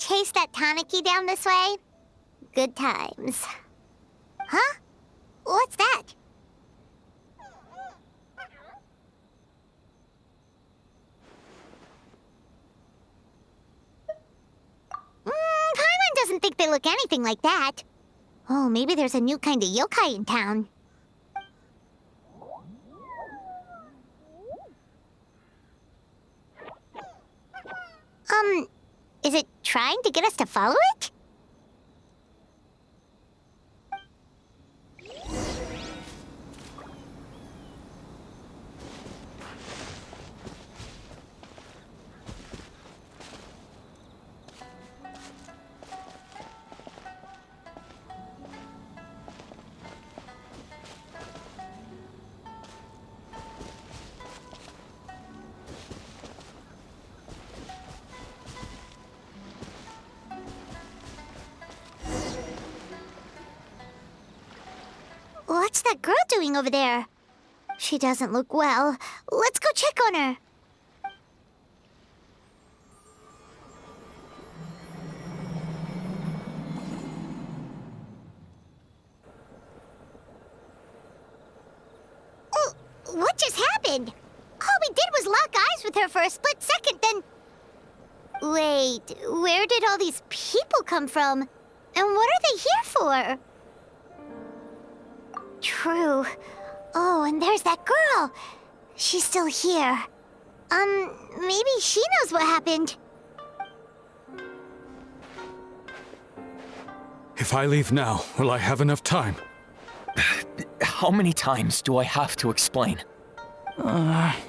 chase that Tanuki down this way? Good times. Huh? What's that? Paimon doesn't think they look anything like that. Oh, maybe there's a new kind of yokai in town. Is it trying to get us to follow it? What's that girl doing over there? She doesn't look well. Let's go check on her. Oh, what just happened? All we did was lock eyes with her for a split second, then... Wait, where did all these people come from? And what are they here for? True. Oh, and there's that girl. She's still here. Maybe she knows what happened. If I leave now, will I have enough time? How many times do I have to explain?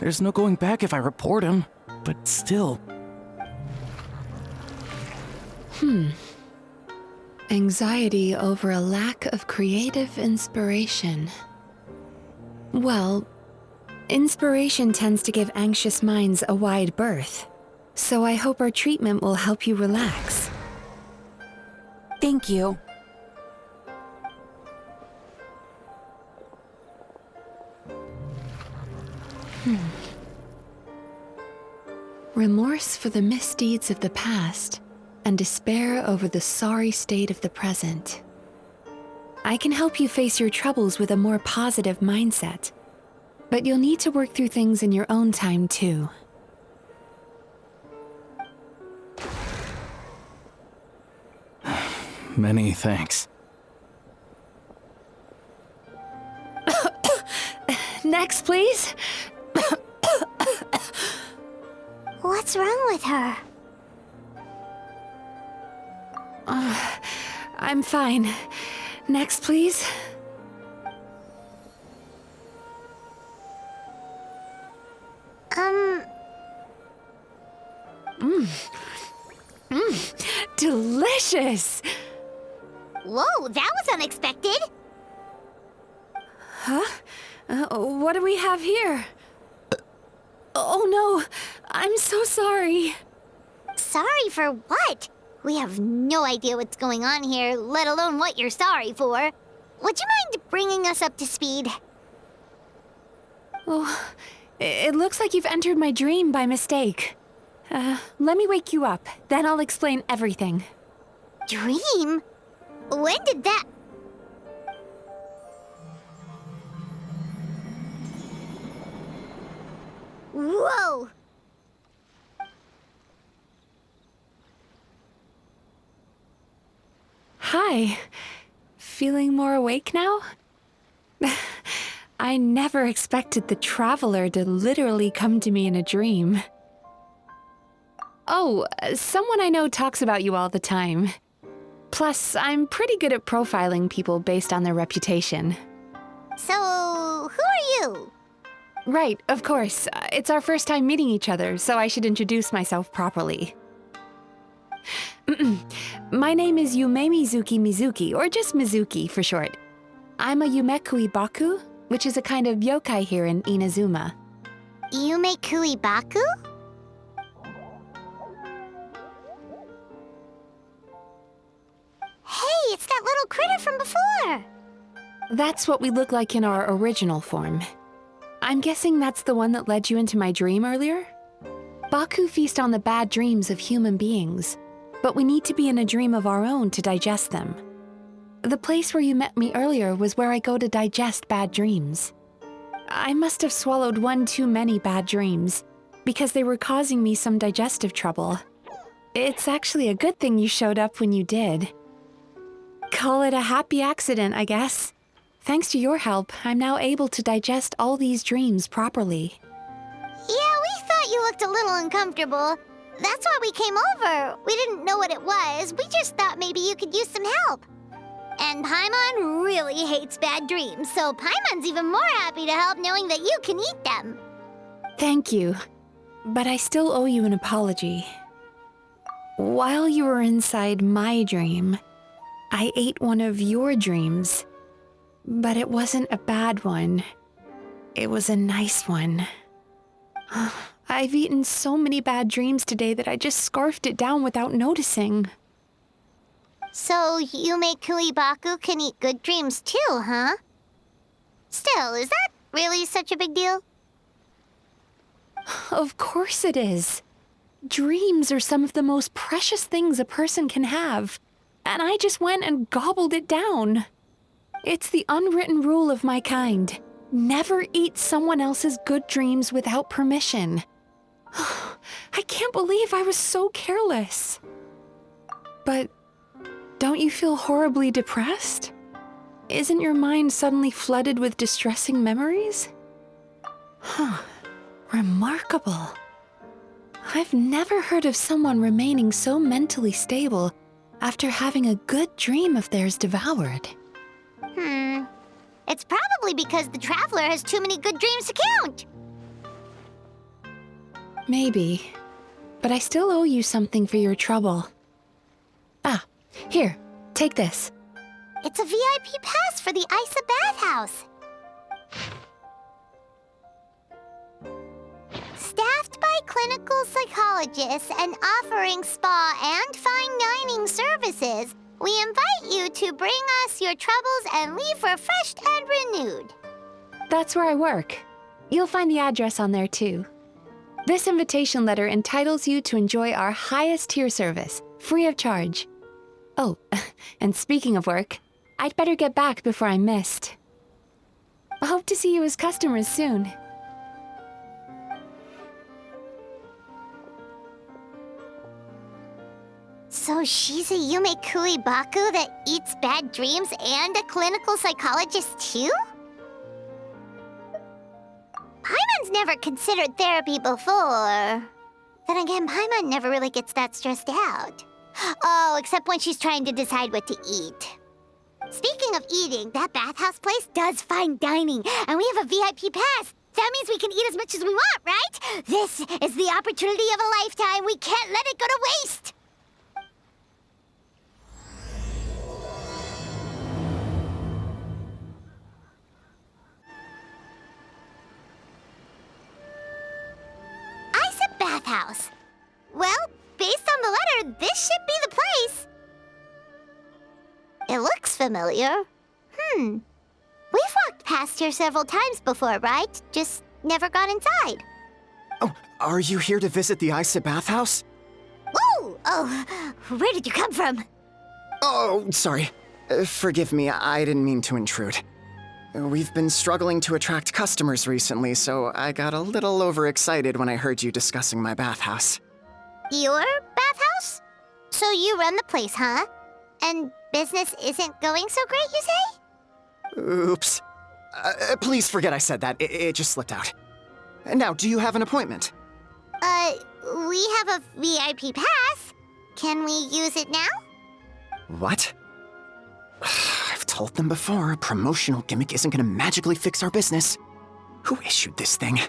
There's no going back if I report him. But still. Anxiety over a lack of creative inspiration. Well, inspiration tends to give anxious minds a wide berth. So I hope our treatment will help you relax. Thank you. Remorse for the misdeeds of the past, and despair over the sorry state of the present. I can help you face your troubles with a more positive mindset, but you'll need to work through things in your own time too. Many thanks. Next, please. What's wrong with her? I'm fine. Next, please. Delicious! Whoa, that was unexpected. Huh? What do we have here? Oh no, I'm so sorry. Sorry for what? We have no idea what's going on here, let alone what you're sorry for. Would you mind bringing us up to speed? Oh, it looks like you've entered my dream by mistake. Let me wake you up, then I'll explain everything. Dream? When did that... Whoa! Hi. Feeling more awake now? I never expected the Traveler to literally come to me in a dream. Oh, someone I know talks about you all the time. Plus, I'm pretty good at profiling people based on their reputation. So, who are you? Right, of course. It's our first time meeting each other, so I should introduce myself properly. My name is Yumemizuki, or just Mizuki for short. I'm a Yumekui Baku, which is a kind of yokai here in Inazuma. Yumekui Baku? Hey, it's that little critter from before! That's what we look like in our original form. I'm guessing that's the one that led you into my dream earlier? Baku feast on the bad dreams of human beings, but we need to be in a dream of our own to digest them. The place where you met me earlier was where I go to digest bad dreams. I must have swallowed one too many bad dreams, because they were causing me some digestive trouble. It's actually a good thing you showed up when you did. Call it a happy accident, I guess. Thanks to your help, I'm now able to digest all these dreams properly. Yeah, we thought you looked a little uncomfortable. That's why we came over. We didn't know what it was. We just thought maybe you could use some help. And Paimon really hates bad dreams, so Paimon's even more happy to help knowing that you can eat them. Thank you, but I still owe you an apology. While you were inside my dream, I ate one of your dreams, but it wasn't a bad one. It was a nice one. I've eaten so many bad dreams today that I just scarfed it down without noticing. So Yumei Baku can eat good dreams too, huh? Still, is that really such a big deal? Of course it is. Dreams are some of the most precious things a person can have, and I just went and gobbled it down. It's the unwritten rule of my kind. Never eat someone else's good dreams without permission. I can't believe I was so careless. But don't you feel horribly depressed? Isn't your mind suddenly flooded with distressing memories? Remarkable. I've never heard of someone remaining so mentally stable after having a good dream of theirs devoured. It's probably because the traveler has too many good dreams to count. Maybe. But I still owe you something for your trouble. Ah, here, take this. It's a VIP pass for the Isa bathhouse. Staffed by clinical psychologists and offering spa and fine dining services, we invite you to bring us your troubles and leave refreshed and renewed. That's where I work. You'll find the address on there too. This invitation letter entitles you to enjoy our highest tier service, free of charge. Oh, and speaking of work, I'd better get back before I'm missed. I hope to see you as customers soon. So she's a Yumei Baku that eats bad dreams and a clinical psychologist too? Paimon's never considered therapy before. Then again, Paimon never really gets that stressed out. Oh, except when she's trying to decide what to eat. Speaking of eating, that bathhouse place does fine dining, and we have a VIP pass. That means we can eat as much as we want, right? This is the opportunity of a lifetime. We can't let it go to waste. Bathhouse. Well, based on the letter, this should be the place. It looks familiar. We've walked past here several times before, right? Just never got inside. Oh, are you here to visit the Isa bathhouse? Ooh! Oh, where did you come from? Oh, sorry. Forgive me, I didn't mean to intrude. We've been struggling to attract customers recently, so I got a little overexcited when I heard you discussing my bathhouse. Your bathhouse? So you run the place, huh? And business isn't going so great, you say? Oops. Please forget I said that. It just slipped out. Now, do you have an appointment? We have a VIP pass. Can we use it now? What? I've told them before, a promotional gimmick isn't gonna magically fix our business. Who issued this thing?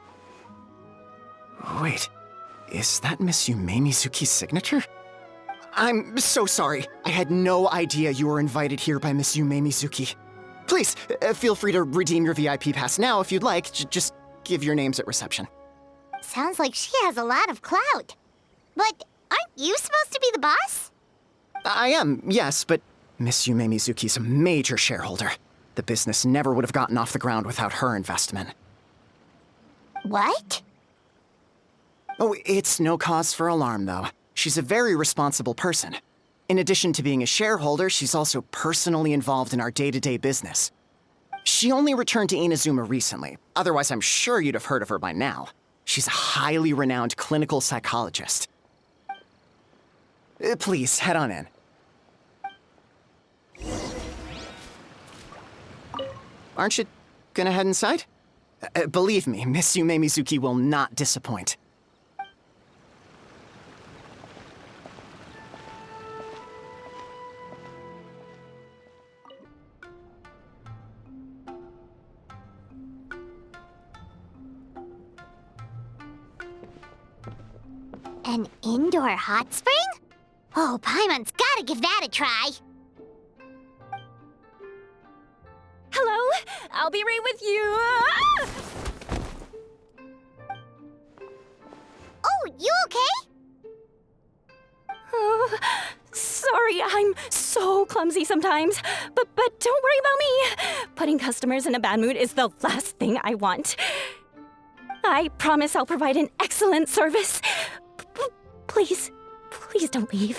Wait, is that Miss Yumemizuki's signature? I'm so sorry. I had no idea you were invited here by Miss Yumemizuki. Please, feel free to redeem your VIP pass now if you'd like. Just give your names at reception. Sounds like she has a lot of clout. But aren't you supposed to be the boss? I am, yes, but Miss Yumemizuki's a major shareholder. The business never would have gotten off the ground without her investment. What? Oh, it's no cause for alarm, though. She's a very responsible person. In addition to being a shareholder, she's also personally involved in our day-to-day business. She only returned to Inazuma recently, otherwise I'm sure you'd have heard of her by now. She's a highly renowned clinical psychologist. Please, head on in. Aren't you gonna head inside? Believe me, Miss Yumemizuki will not disappoint. An indoor hot spring? Oh, Paimon's gotta give that a try. Hello? I'll be right with you. Ah! Oh, you okay? Oh, sorry, I'm so clumsy sometimes. But don't worry about me. Putting customers in a bad mood is the last thing I want. I promise I'll provide an excellent service. Please don't leave.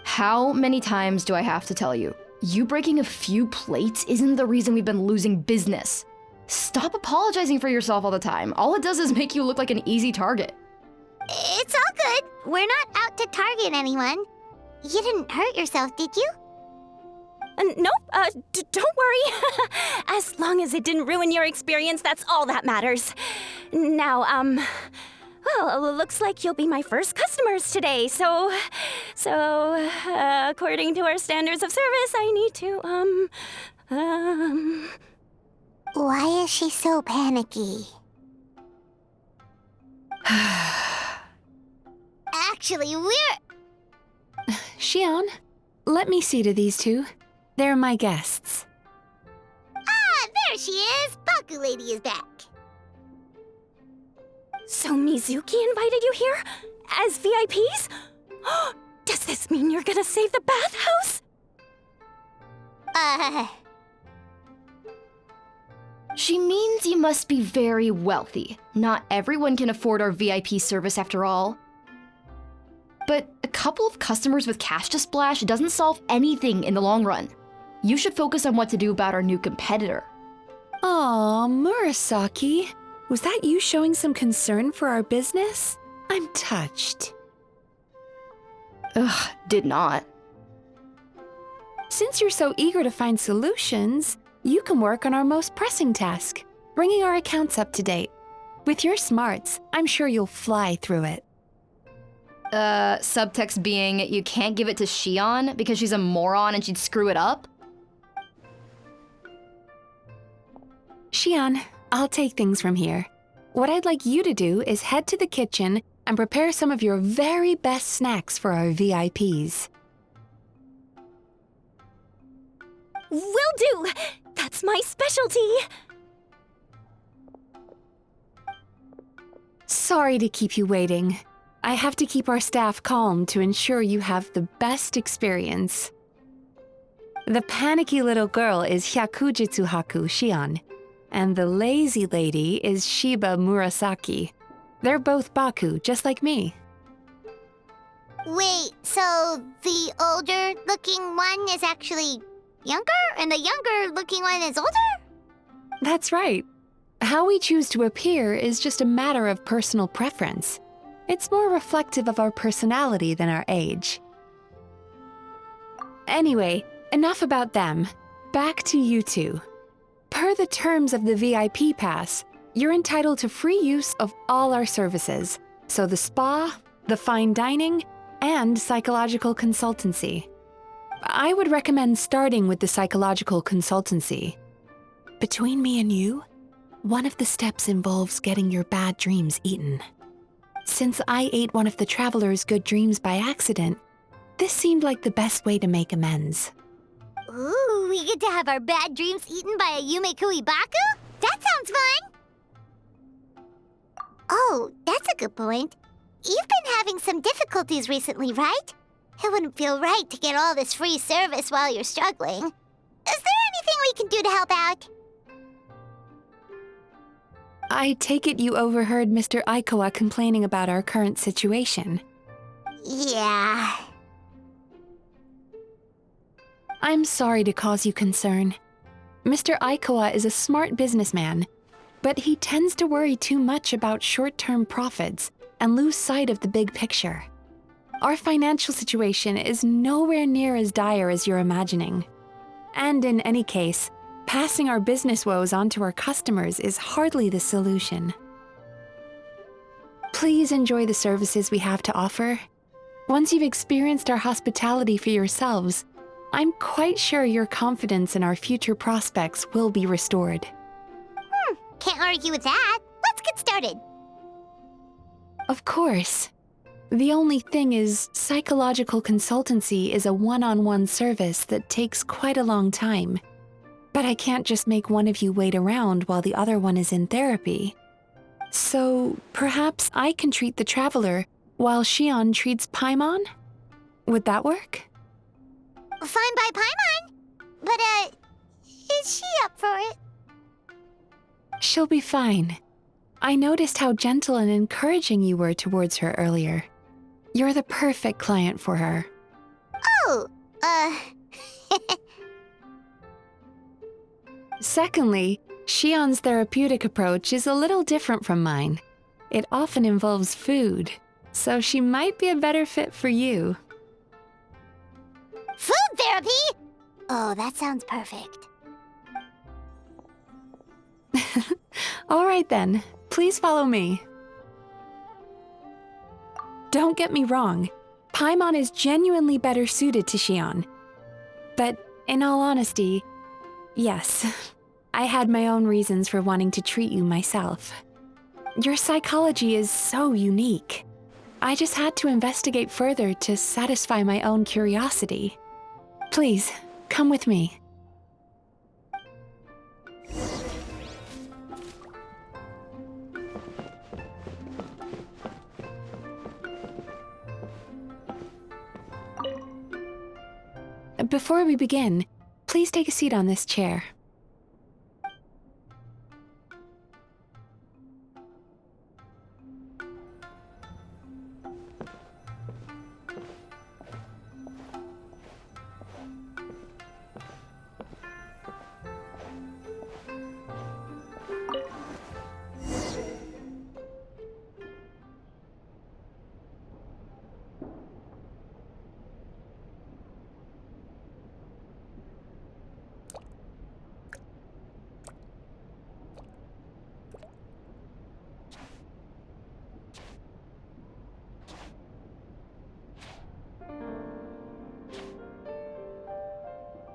How many times do I have to tell you? You breaking a few plates isn't the reason we've been losing business. Stop apologizing for yourself all the time. All it does is make you look like an easy target. It's all good. We're not out to target anyone. You didn't hurt yourself, did you? Nope, don't worry. As long as it didn't ruin your experience, that's all that matters. Now, well, looks like you'll be my first customers today, so, according to our standards of service, I need to, Why is she so panicky? Actually, we're... Xion, let me see to these two. They're my guests. Ah, there she is! Baku Lady is back. So Mizuki invited you here? As VIPs? Does this mean you're gonna save the bathhouse? She means you must be very wealthy. Not everyone can afford our VIP service after all. But a couple of customers with cash to splash doesn't solve anything in the long run. You should focus on what to do about our new competitor. Aw, Murasaki. Was that you showing some concern for our business? I'm touched. Ugh, did not. Since you're so eager to find solutions, you can work on our most pressing task, bringing our accounts up to date. With your smarts, I'm sure you'll fly through it. Subtext being, you can't give it to Xion because she's a moron and she'd screw it up? Xion, I'll take things from here. What I'd like you to do is head to the kitchen and prepare some of your very best snacks for our VIPs. Will do! That's my specialty! Sorry to keep you waiting. I have to keep our staff calm to ensure you have the best experience. The panicky little girl is Hyakujitsu Haku Xion, and the lazy lady is Shiba Murasaki. They're both Baku, just like me. Wait, so the older-looking one is actually younger, and the younger-looking one is older? That's right. How we choose to appear is just a matter of personal preference. It's more reflective of our personality than our age. Anyway, enough about them. Back to you two. Per the terms of the VIP pass, you're entitled to free use of all our services. So the spa, the fine dining, and psychological consultancy. I would recommend starting with the psychological consultancy. Between me and you, one of the steps involves getting your bad dreams eaten. Since I ate one of the traveler's good dreams by accident, this seemed like the best way to make amends. Ooh, we get to have our bad dreams eaten by a Yumekui Baku? That sounds fun! Oh, that's a good point. You've been having some difficulties recently, right? It wouldn't feel right to get all this free service while you're struggling. Is there anything we can do to help out? I take it you overheard Mr. Aikawa complaining about our current situation. Yeah. I'm sorry to cause you concern. Mr. Aikawa is a smart businessman, but he tends to worry too much about short-term profits and lose sight of the big picture. Our financial situation is nowhere near as dire as you're imagining. And in any case, passing our business woes on to our customers is hardly the solution. Please enjoy the services we have to offer. Once you've experienced our hospitality for yourselves, I'm quite sure your confidence in our future prospects will be restored. Can't argue with that. Let's get started. Of course. The only thing is, psychological consultancy is a one-on-one service that takes quite a long time. But I can't just make one of you wait around while the other one is in therapy. So perhaps I can treat the traveler while Shion treats Paimon? Would that work? Fine by Paimon. But, is she up for it? She'll be fine. I noticed how gentle and encouraging you were towards her earlier. You're the perfect client for her. Oh, Secondly, Shion's therapeutic approach is a little different from mine. It often involves food, so she might be a better fit for you. food therapy? Oh, that sounds perfect. All right then, please follow me. Don't get me wrong, Paimon is genuinely better suited to Shion. But in all honesty, yes, I had my own reasons for wanting to treat you myself. Your psychology is so unique. I just had to investigate further to satisfy my own curiosity. Please, come with me. Before we begin, please take a seat on this chair.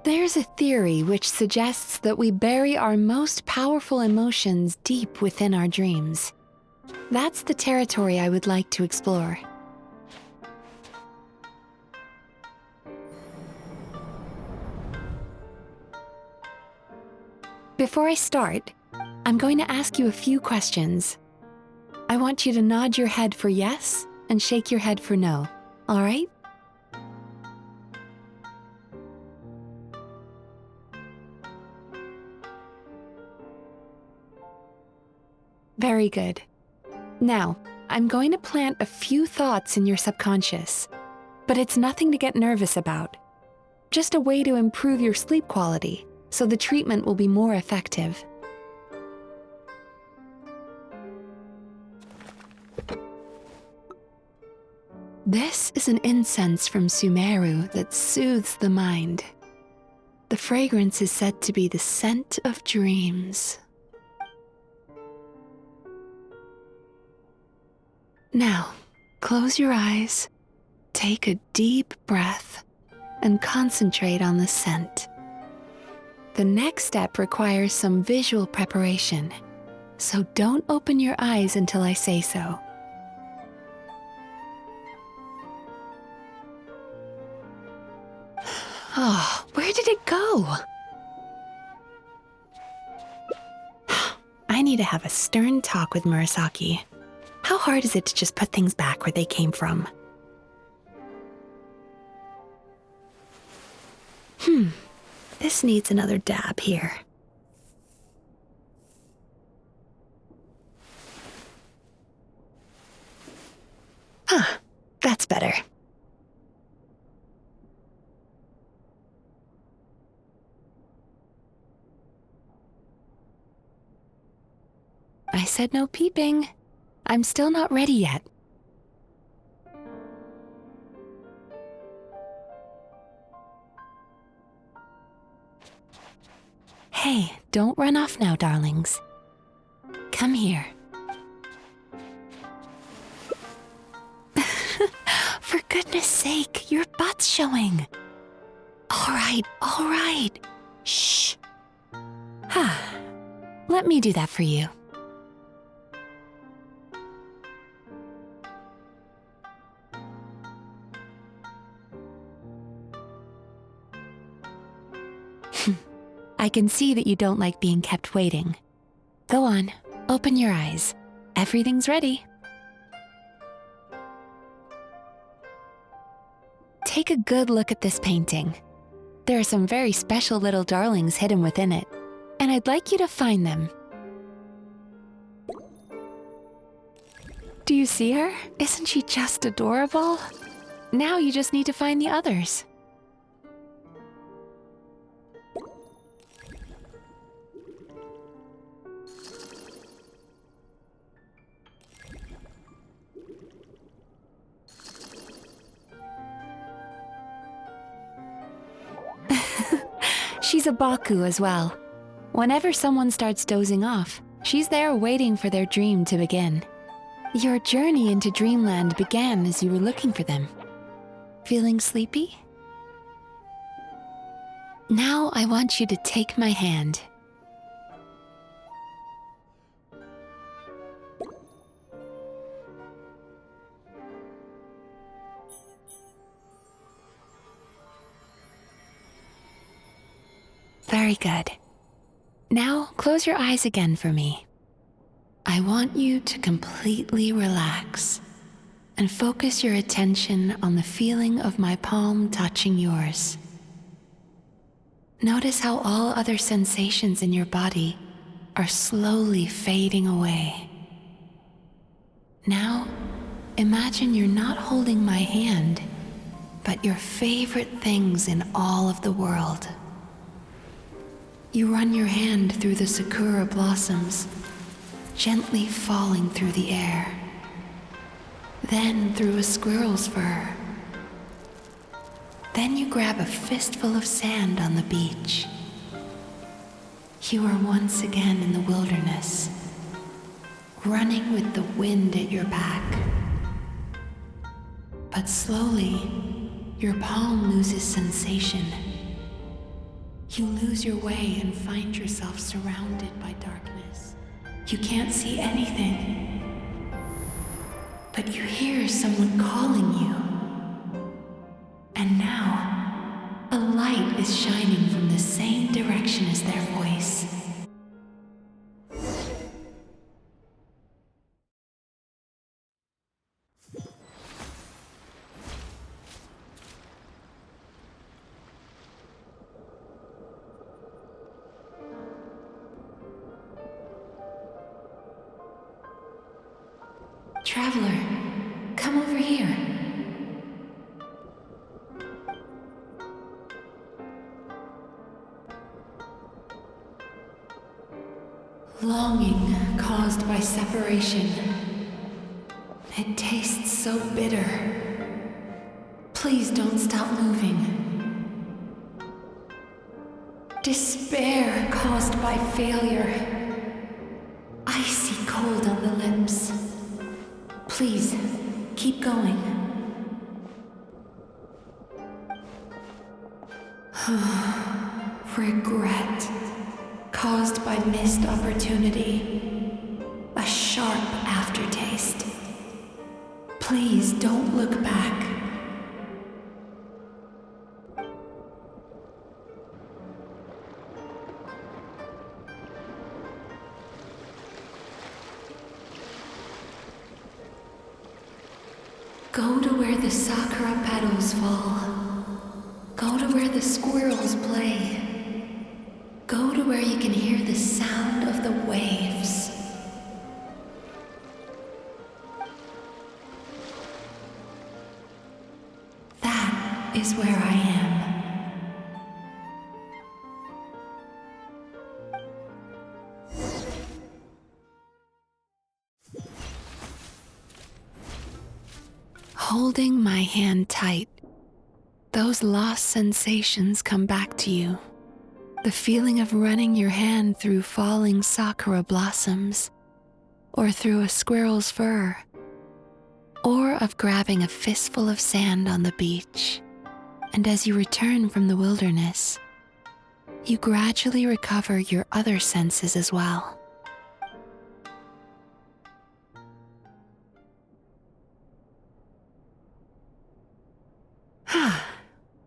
There's a theory which suggests that we bury our most powerful emotions deep within our dreams. That's the territory I would like to explore. Before I start, I'm going to ask you a few questions. I want you to nod your head for yes and shake your head for no, all right? Very good. Now, I'm going to plant a few thoughts in your subconscious, but it's nothing to get nervous about. Just a way to improve your sleep quality, so the treatment will be more effective. This is an incense from Sumeru that soothes the mind. The fragrance is said to be the scent of dreams. Now, close your eyes, take a deep breath, and concentrate on the scent. The next step requires some visual preparation, so don't open your eyes until I say so. Oh, where did it go? I need to have a stern talk with Murasaki. How hard is it to just put things back where they came from? This needs another dab here. better. I said no peeping. I'm still not ready yet. Hey, don't run off now, darlings. Come here. For goodness sake, your butt's showing. All right. Shh. Let me do that for you. I can see that you don't like being kept waiting. Go on, open your eyes. Everything's ready. Take a good look at this painting. There are some very special little darlings hidden within it, and I'd like you to find them. Do you see her? Isn't she just adorable? Now you just need to find the others. She's a Baku as well. Whenever someone starts dozing off, she's there waiting for their dream to begin. Your journey into Dreamland began as you were looking for them. Feeling sleepy? Now I want you to take my hand. Very good. Now close your eyes again for me. I want you to completely relax and focus your attention on the feeling of my palm touching yours. Notice how all other sensations in your body are slowly fading away. Now, imagine you're not holding my hand, but your favorite things in all of the world. You run your hand through the sakura blossoms, gently falling through the air. Then through a squirrel's fur. Then you grab a fistful of sand on the beach. You are once again in the wilderness, running with the wind at your back. But slowly, your palm loses sensation. You lose your way and find yourself surrounded by darkness. You can't see anything, but you hear someone calling you. And now, a light is shining from the same direction as their voice. Traveler, come over here. Longing caused by separation. It tastes so bitter. Please don't stop moving. Despair caused by failure. Icy cold on the lips. Please, keep going. Regret, caused by missed opportunity. A sharp aftertaste. Please don't look back. Go to where the sakura petals fall. Go to where the squirrels play. Go to where you can hear the sound of the waves. is where I am. Holding my hand tight, those lost sensations come back to you. The feeling of running your hand through falling sakura blossoms, or through a squirrel's fur, or of grabbing a fistful of sand on the beach. And as you return from the wilderness, you gradually recover your other senses as well.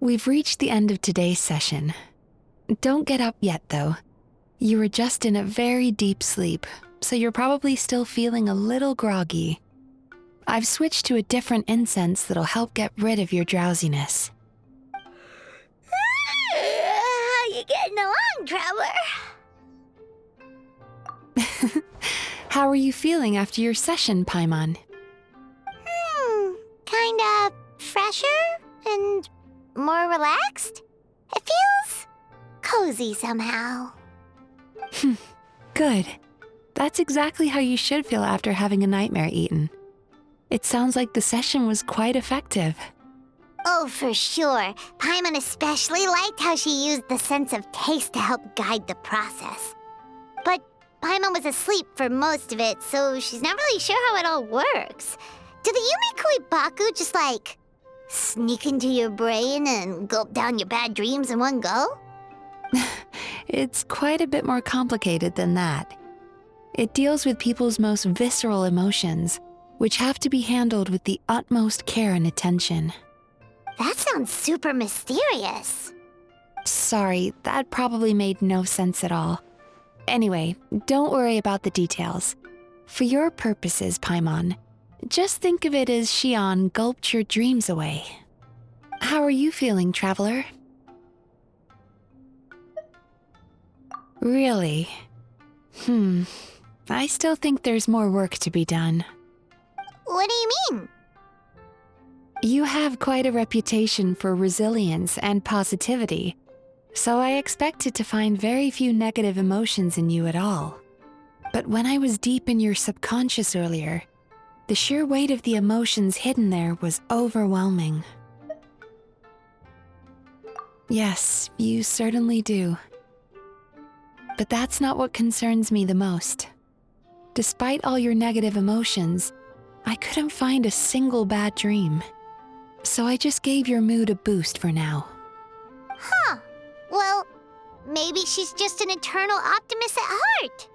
We've reached the end of today's session. Don't get up yet, though. You were just in a very deep sleep, so you're probably still feeling a little groggy. I've switched to a different incense that'll help get rid of your drowsiness. How you getting along, Trevor? How are you feeling after your session, Paimon? Kinda fresher and more relaxed. It feels cozy somehow. Good. That's exactly how you should feel after having a nightmare eaten. It sounds like the session was quite effective. Oh, for sure. Paimon especially liked how she used the sense of taste to help guide the process. But Paimon was asleep for most of it, so she's not really sure how it all works. Did the Yumikui Baku just sneak into your brain and gulp down your bad dreams in one go? It's quite a bit more complicated than that. It deals with people's most visceral emotions, which have to be handled with the utmost care and attention. That sounds super mysterious. Sorry, that probably made no sense at all. Anyway, don't worry about the details. For your purposes, Paimon, just think of it as Xion gulped your dreams away. How are you feeling, Traveler? Really? I still think there's more work to be done. What do you mean? You have quite a reputation for resilience and positivity, so I expected to find very few negative emotions in you at all. But when I was deep in your subconscious earlier, the sheer weight of the emotions hidden there was overwhelming. Yes, you certainly do. But that's not what concerns me the most. Despite all your negative emotions, I couldn't find a single bad dream. So I just gave your mood a boost for now. Huh. Well, maybe she's just an eternal optimist at heart.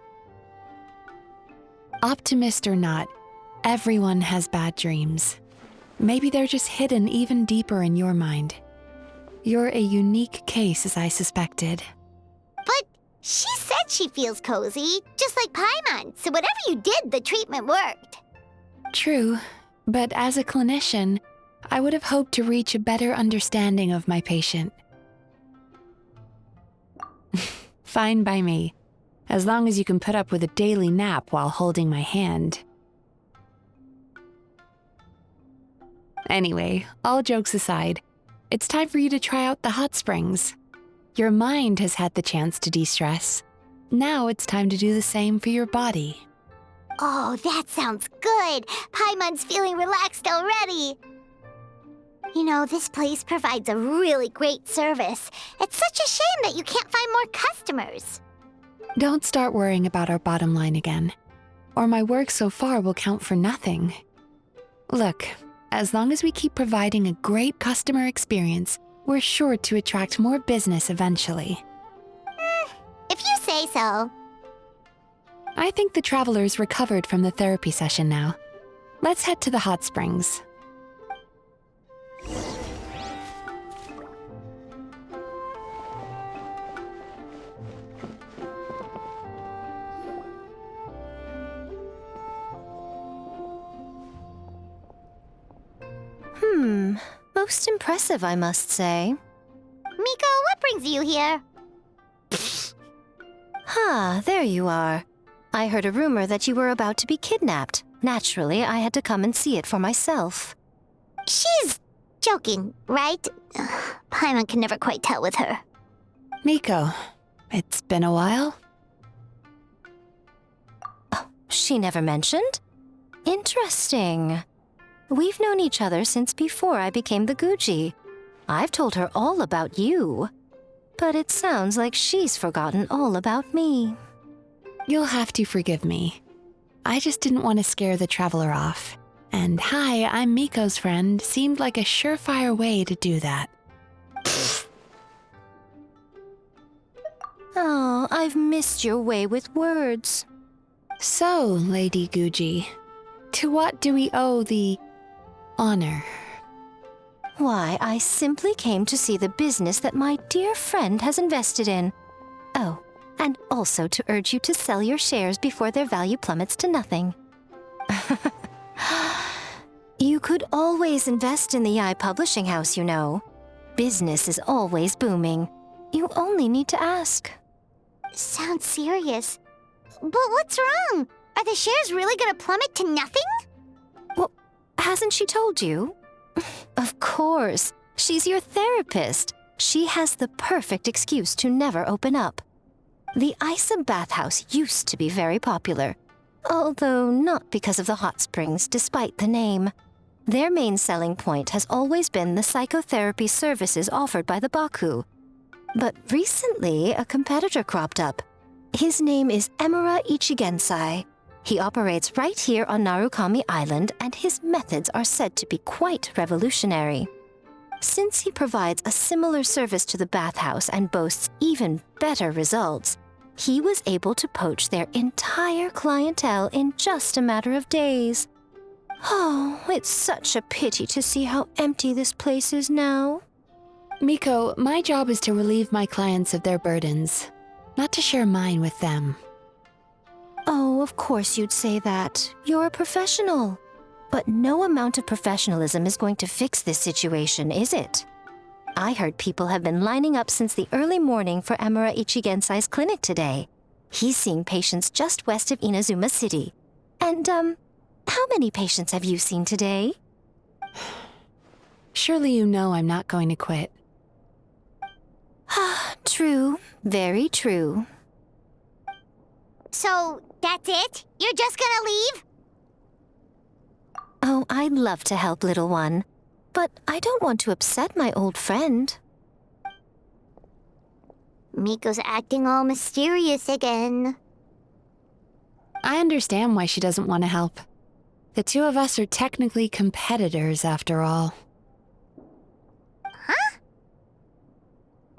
Optimist or not, everyone has bad dreams. Maybe they're just hidden even deeper in your mind. You're a unique case, as I suspected. But she said she feels cozy, just like Paimon, so whatever you did, the treatment worked. True, but as a clinician, I would have hoped to reach a better understanding of my patient. Fine by me, as long as you can put up with a daily nap while holding my hand. Anyway, all jokes aside, it's time for you to try out the hot springs. Your mind has had the chance to de-stress. Now it's time to do the same for your body. Oh, that sounds good. Paimon's feeling relaxed already. You know, this place provides a really great service. It's such a shame that you can't find more customers. Don't start worrying about our bottom line again, or my work so far will count for nothing. Look, as long as we keep providing a great customer experience, we're sure to attract more business eventually. If you say so. I think the traveler's recovered from the therapy session now. Let's head to the hot springs. Most impressive, I must say. Miko, what brings you here? There you are. I heard a rumor that you were about to be kidnapped. Naturally, I had to come and see it for myself. She's joking, right? Paimon can never quite tell with her. Miko, it's been a while? She never mentioned? Interesting. We've known each other since before I became the Guji. I've told her all about you. But it sounds like she's forgotten all about me. You'll have to forgive me. I just didn't want to scare the traveler off. And hi, I'm Miko's friend seemed like a surefire way to do that. Oh, I've missed your way with words. So, Lady Guji, to what do we owe the honor? Why, I simply came to see the business that my dear friend has invested in. Oh, and also to urge you to sell your shares before their value plummets to nothing. You could always invest in the Yi Publishing House, you know. Business is always booming. You only need to ask. Sounds serious. But what's wrong? Are the shares really gonna plummet to nothing? Well, hasn't she told you? Of course. She's your therapist. She has the perfect excuse to never open up. The Isa bathhouse used to be very popular, although not because of the hot springs, despite the name. Their main selling point has always been the psychotherapy services offered by the Baku. But recently, a competitor cropped up. His name is Emura Ichigensai. He operates right here on Narukami Island, and his methods are said to be quite revolutionary. Since he provides a similar service to the bathhouse and boasts even better results, he was able to poach their entire clientele in just a matter of days. Oh, it's such a pity to see how empty this place is now. Miko, my job is to relieve my clients of their burdens, not to share mine with them. Oh, of course you'd say that. You're a professional. But no amount of professionalism is going to fix this situation, is it? I heard people have been lining up since the early morning for Emura Ichigensai's clinic today. He's seeing patients just west of Inazuma City. And, how many patients have you seen today? Surely you know I'm not going to quit. True. Very true. So, that's it? You're just gonna leave? Oh, I'd love to help, little one. But I don't want to upset my old friend. Miko's acting all mysterious again. I understand why she doesn't want to help. The two of us are technically competitors, after all. Huh?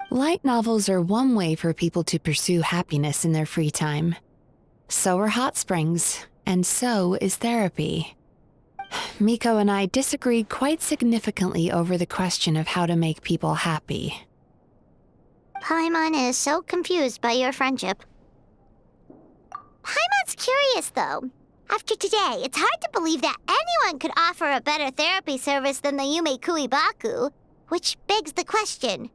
Light novels are one way for people to pursue happiness in their free time. So are hot springs, and so is therapy. Miko and I disagreed quite significantly over the question of how to make people happy. Paimon is so confused by your friendship. Paimon's curious, though. After today, it's hard to believe that anyone could offer a better therapy service than the Yumei Baku, which begs the question,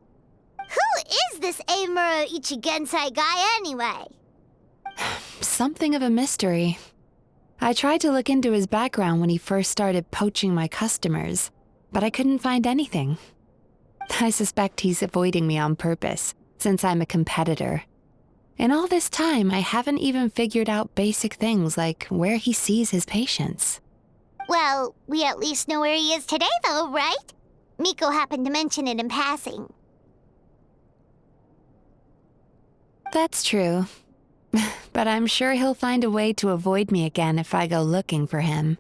who is this Emura Ichigensai guy anyway? Something of a mystery. I tried to look into his background when he first started poaching my customers, but I couldn't find anything. I suspect he's avoiding me on purpose, since I'm a competitor. In all this time, I haven't even figured out basic things like where he sees his patients. Well, we at least know where he is today, though, right? Miko happened to mention it in passing. That's true. But I'm sure he'll find a way to avoid me again if I go looking for him.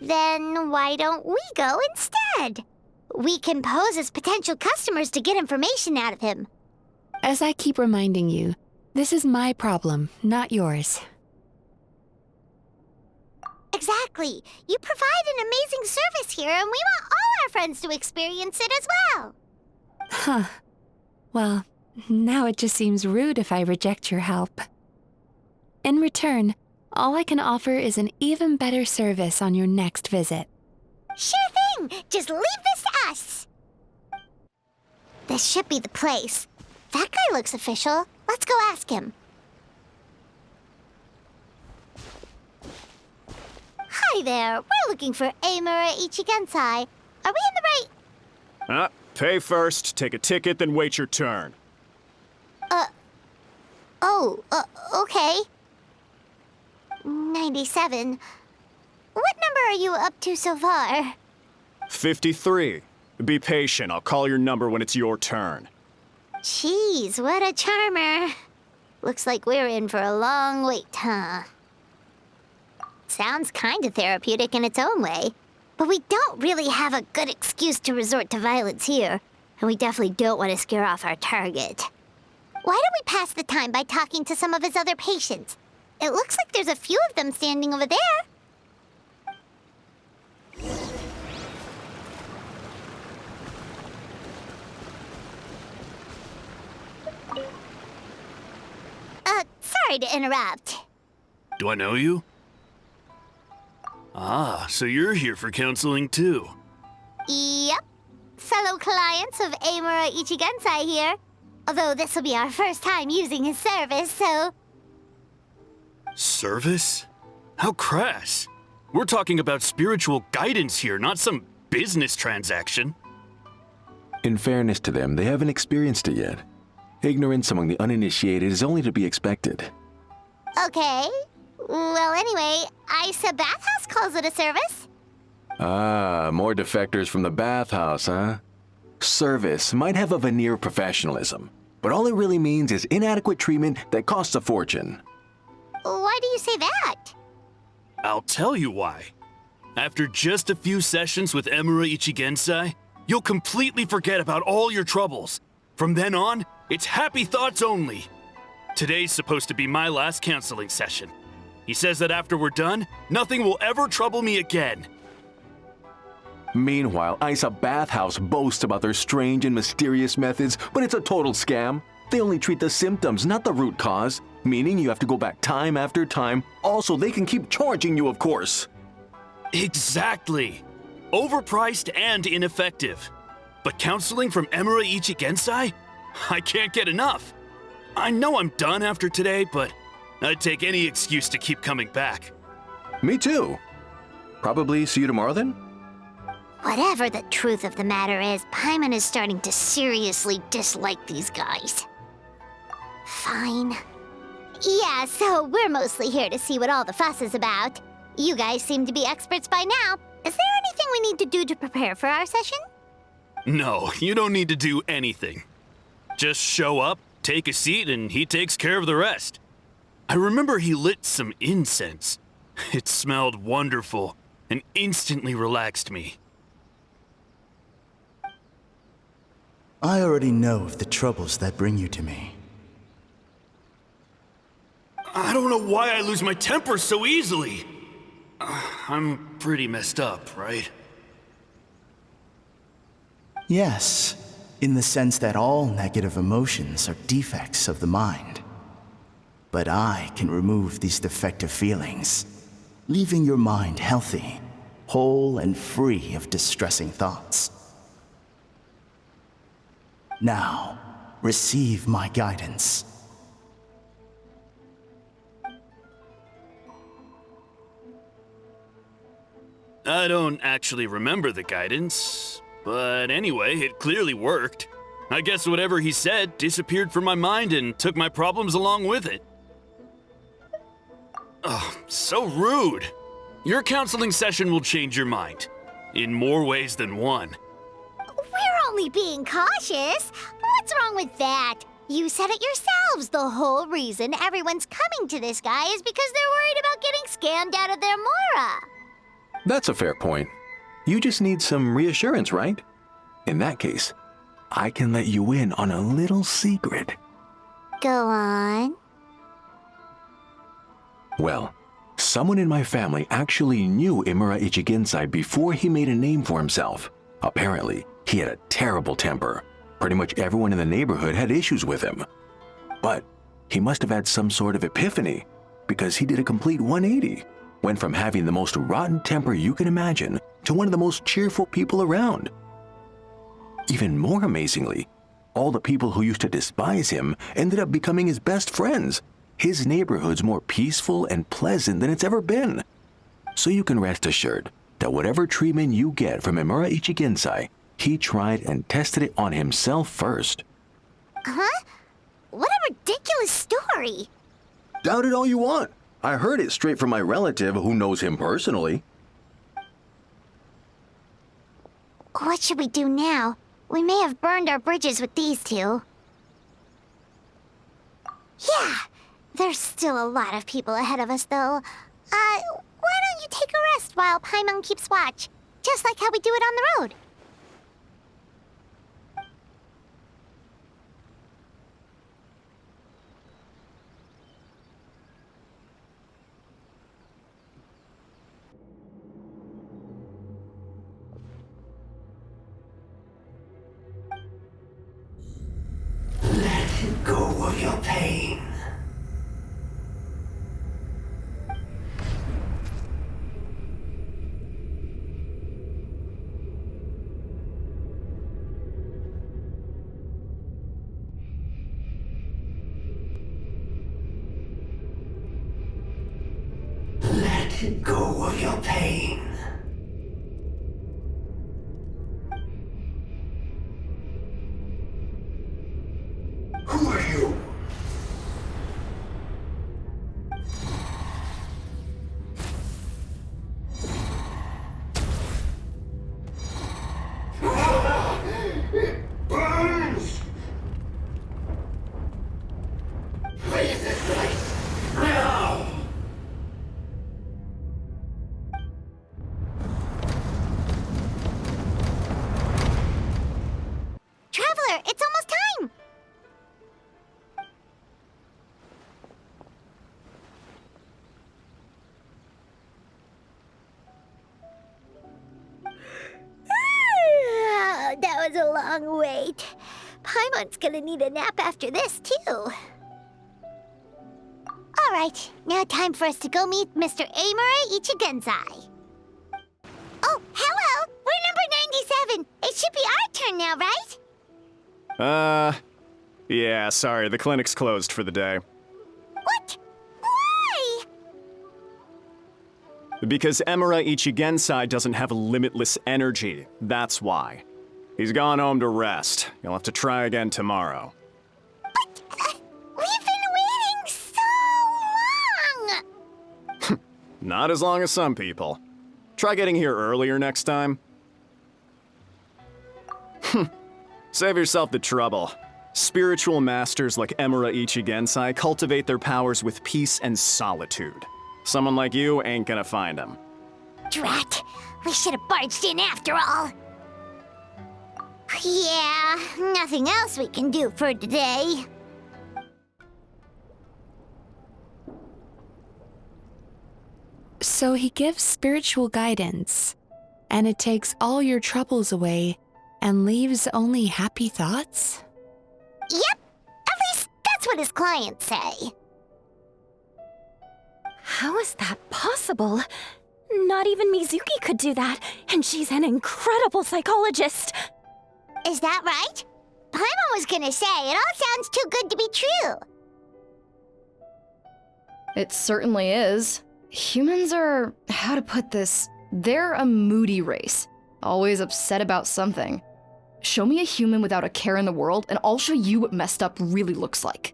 Then why don't we go instead? We can pose as potential customers to get information out of him. As I keep reminding you, this is my problem, not yours. Exactly. You provide an amazing service here, and we want all our friends to experience it as well. Huh. Well, now it just seems rude if I reject your help. In return, all I can offer is an even better service on your next visit. Sure thing! Just leave this to us! This should be the place. That guy looks official. Let's go ask him. Hi there. We're looking for Emura Ichigensai. Are we in the right? Pay first, take a ticket, then wait your turn. Okay. 97. What number are you up to so far? 53. Be patient, I'll call your number when it's your turn. Jeez, what a charmer. Looks like we're in for a long wait, huh? Sounds kinda therapeutic in its own way. But we don't really have a good excuse to resort to violence here. And we definitely don't want to scare off our target. Why don't we pass the time by talking to some of his other patients? It looks like there's a few of them standing over there. Sorry to interrupt. Do I know you? Ah, so you're here for counseling too. Yep. Fellow clients of Amura Ichigensai here. Although this will be our first time using his service, so... Service? How crass. We're talking about spiritual guidance here, not some business transaction. In fairness to them, they haven't experienced it yet. Ignorance among the uninitiated is only to be expected. Okay. Well, anyway, Isa Bathhouse calls it a service. Ah, more defectors from the bathhouse, huh? Service might have a veneer of professionalism, but all it really means is inadequate treatment that costs a fortune. Why do you say that? I'll tell you why. After just a few sessions with Emura Ichigensai, you'll completely forget about all your troubles. From then on, it's happy thoughts only. Today's supposed to be my last counseling session. He says that after we're done, nothing will ever trouble me again. Meanwhile, Isa Bathhouse boasts about their strange and mysterious methods, but it's a total scam. They only treat the symptoms, not the root cause, meaning you have to go back time after time. Also, they can keep charging you, of course. Exactly. Overpriced and ineffective. But counseling from Emura Ichigensai? I can't get enough. I know I'm done after today, but I'd take any excuse to keep coming back. Me too. Probably see you tomorrow then? Whatever the truth of the matter is, Paimon is starting to seriously dislike these guys. Fine. Yeah, so we're mostly here to see what all the fuss is about. You guys seem to be experts by now. Is there anything we need to do to prepare for our session? No, you don't need to do anything. Just show up, take a seat, and he takes care of the rest. I remember he lit some incense. It smelled wonderful and instantly relaxed me. I already know of the troubles that bring you to me. I don't know why I lose my temper so easily. I'm pretty messed up, right? Yes, in the sense that all negative emotions are defects of the mind. But I can remove these defective feelings, leaving your mind healthy, whole and free of distressing thoughts. Now, receive my guidance. I don't actually remember the guidance, but anyway, it clearly worked. I guess whatever he said disappeared from my mind and took my problems along with it. Oh, so rude. Your counseling session will change your mind, in more ways than one. We're only being cautious. What's wrong with that? You said it yourselves. The whole reason everyone's coming to this guy is because they're worried about getting scammed out of their Mora. That's a fair point. You just need some reassurance, right? In that case, I can let you in on a little secret. Go on. Well, someone in my family actually knew Imura Ichigensai before he made a name for himself. Apparently, he had a terrible temper. Pretty much everyone in the neighborhood had issues with him. But he must have had some sort of epiphany, because he did a complete 180. Went from having the most rotten temper you can imagine to one of the most cheerful people around. Even more amazingly, all the people who used to despise him ended up becoming his best friends. His neighborhood's more peaceful and pleasant than it's ever been. So you can rest assured that whatever treatment you get from Imura Ichigensai, he tried and tested it on himself first. Huh? What a ridiculous story. Doubt it all you want. I heard it straight from my relative who knows him personally. What should we do now? We may have burned our bridges with these two. Yeah, there's still a lot of people ahead of us, though. Why don't you take a rest while Paimon keeps watch? Just like how we do it on the road. Let go of your pain. Let go of your pain. Who are you? It burns! Leave this place now! Traveler, it's almost time! That was a long wait. Paimon's gonna need a nap after this, too. Alright, now time for us to go meet Mr. Imura Ichigensai. Oh, hello! We're number 97! It should be our turn now, right? Yeah, sorry, the clinic's closed for the day. What? Why? Because Imura Ichigensai doesn't have limitless energy, that's why. He's gone home to rest. You'll have to try again tomorrow. But, we've been waiting so long! Not as long as some people. Try getting here earlier next time. Save yourself the trouble. Spiritual masters like Imura Ichigensai cultivate their powers with peace and solitude. Someone like you ain't gonna find them. Drat! We should have barged in after all! Yeah, nothing else we can do for today. So he gives spiritual guidance, and it takes all your troubles away and leaves only happy thoughts? Yep! At least that's what his clients say. How is that possible? Not even Mizuki could do that, and she's an incredible psychologist. Is that right? Paimon was gonna say, it all sounds too good to be true. It certainly is. Humans are, how to put this, they're a moody race. Always upset about something. Show me a human without a care in the world, and I'll show you what messed up really looks like.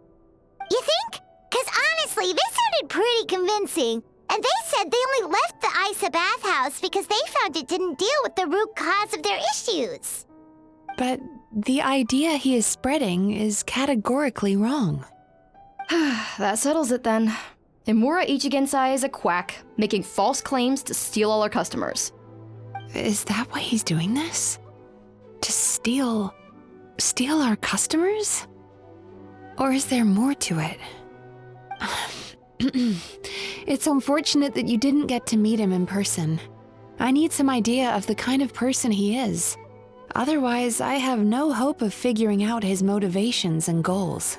You think? 'Cause honestly, this sounded pretty convincing. And they said they only left the Isa bathhouse because they found it didn't deal with the root cause of their issues. But the idea he is spreading is categorically wrong. That settles it then. Imura Ichigensai is a quack, making false claims to steal all our customers. Is that why he's doing this? To steal our customers? Or is there more to it? It's unfortunate that you didn't get to meet him in person. I need some idea of the kind of person he is. Otherwise, I have no hope of figuring out his motivations and goals.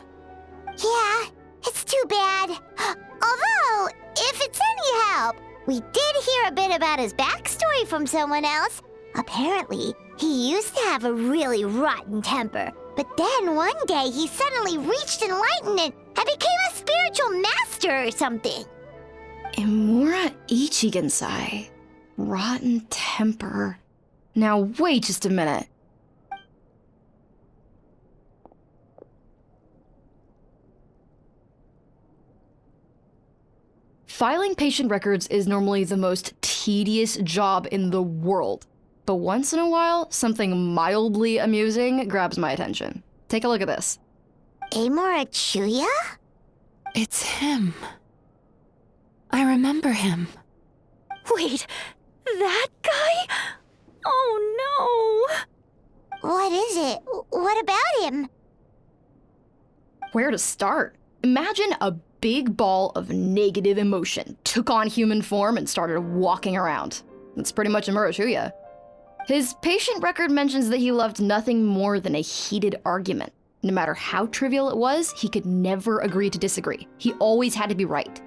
Yeah, it's too bad. Although, if it's any help, we did hear a bit about his backstory from someone else. Apparently, he used to have a really rotten temper, but then one day he suddenly reached enlightenment and became a spiritual master or something. Imura Ichigensai. Rotten temper. Now wait just a minute. Filing patient records is normally the most tedious job in the world. But once in a while, something mildly amusing grabs my attention. Take a look at this. Amora Chuya? It's him. I remember him. Wait, that guy? Oh no! What is it? What about him? Where to start? Imagine a big ball of negative emotion took on human form and started walking around. That's pretty much Amuro Chuya. His patient record mentions that he loved nothing more than a heated argument. No matter how trivial it was, he could never agree to disagree. He always had to be right.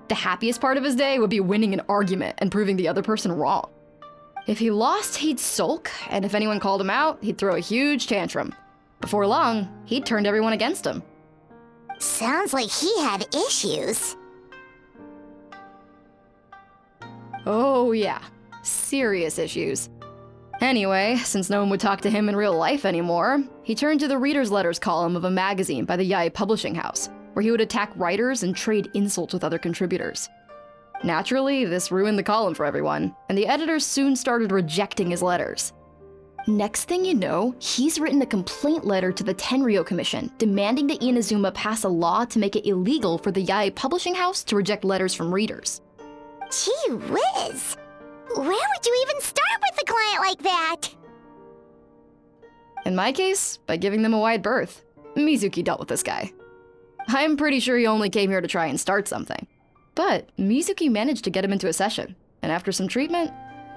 The happiest part of his day would be winning an argument and proving the other person wrong. If he lost, he'd sulk, and if anyone called him out, he'd throw a huge tantrum. Before long, he'd turned everyone against him. Sounds like he had issues. Oh yeah, serious issues. Anyway, since no one would talk to him in real life anymore, he turned to the reader's letters column of a magazine by the Yae Publishing House, where he would attack writers and trade insults with other contributors. Naturally, this ruined the column for everyone, and the editors soon started rejecting his letters. Next thing you know, he's written a complaint letter to the Tenryou Commission, demanding that Inazuma pass a law to make it illegal for the Yae Publishing House to reject letters from readers. Gee whiz! Where would you even start with a client like that? In my case, by giving them a wide berth. Mizuki dealt with this guy. I'm pretty sure he only came here to try and start something. But Mizuki managed to get him into a session, and after some treatment,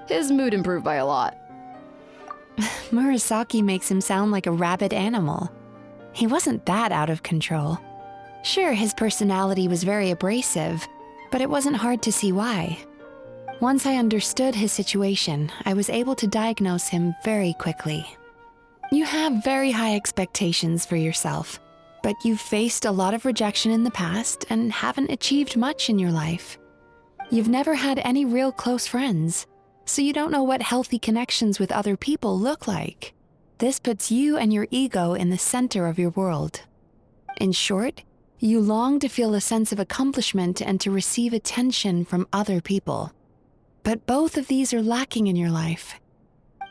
his mood improved by a lot. Murasaki makes him sound like a rabid animal. He wasn't that out of control. Sure, his personality was very abrasive, but it wasn't hard to see why. Once I understood his situation, I was able to diagnose him very quickly. You have very high expectations for yourself, but you've faced a lot of rejection in the past and haven't achieved much in your life. You've never had any real close friends, so you don't know what healthy connections with other people look like. This puts you and your ego in the center of your world. In short, you long to feel a sense of accomplishment and to receive attention from other people. But both of these are lacking in your life.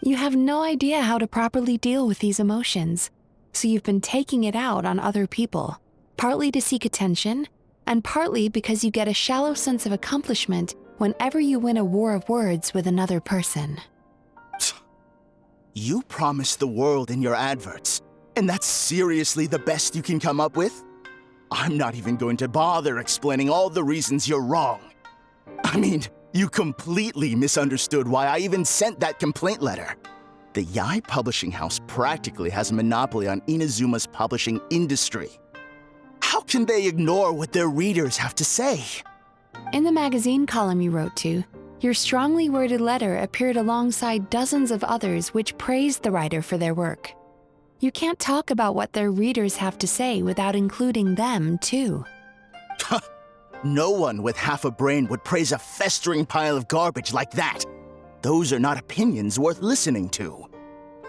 You have no idea how to properly deal with these emotions, so you've been taking it out on other people, partly to seek attention, and partly because you get a shallow sense of accomplishment whenever you win a war of words with another person. You promised the world in your adverts, and that's seriously the best you can come up with? I'm not even going to bother explaining all the reasons you're wrong. I mean, you completely misunderstood why I even sent that complaint letter. The Yae Publishing House practically has a monopoly on Inazuma's publishing industry. How can they ignore what their readers have to say? In the magazine column you wrote to, your strongly worded letter appeared alongside dozens of others which praised the writer for their work. You can't talk about what their readers have to say without including them, too. No one with half a brain would praise a festering pile of garbage like that. Those are not opinions worth listening to.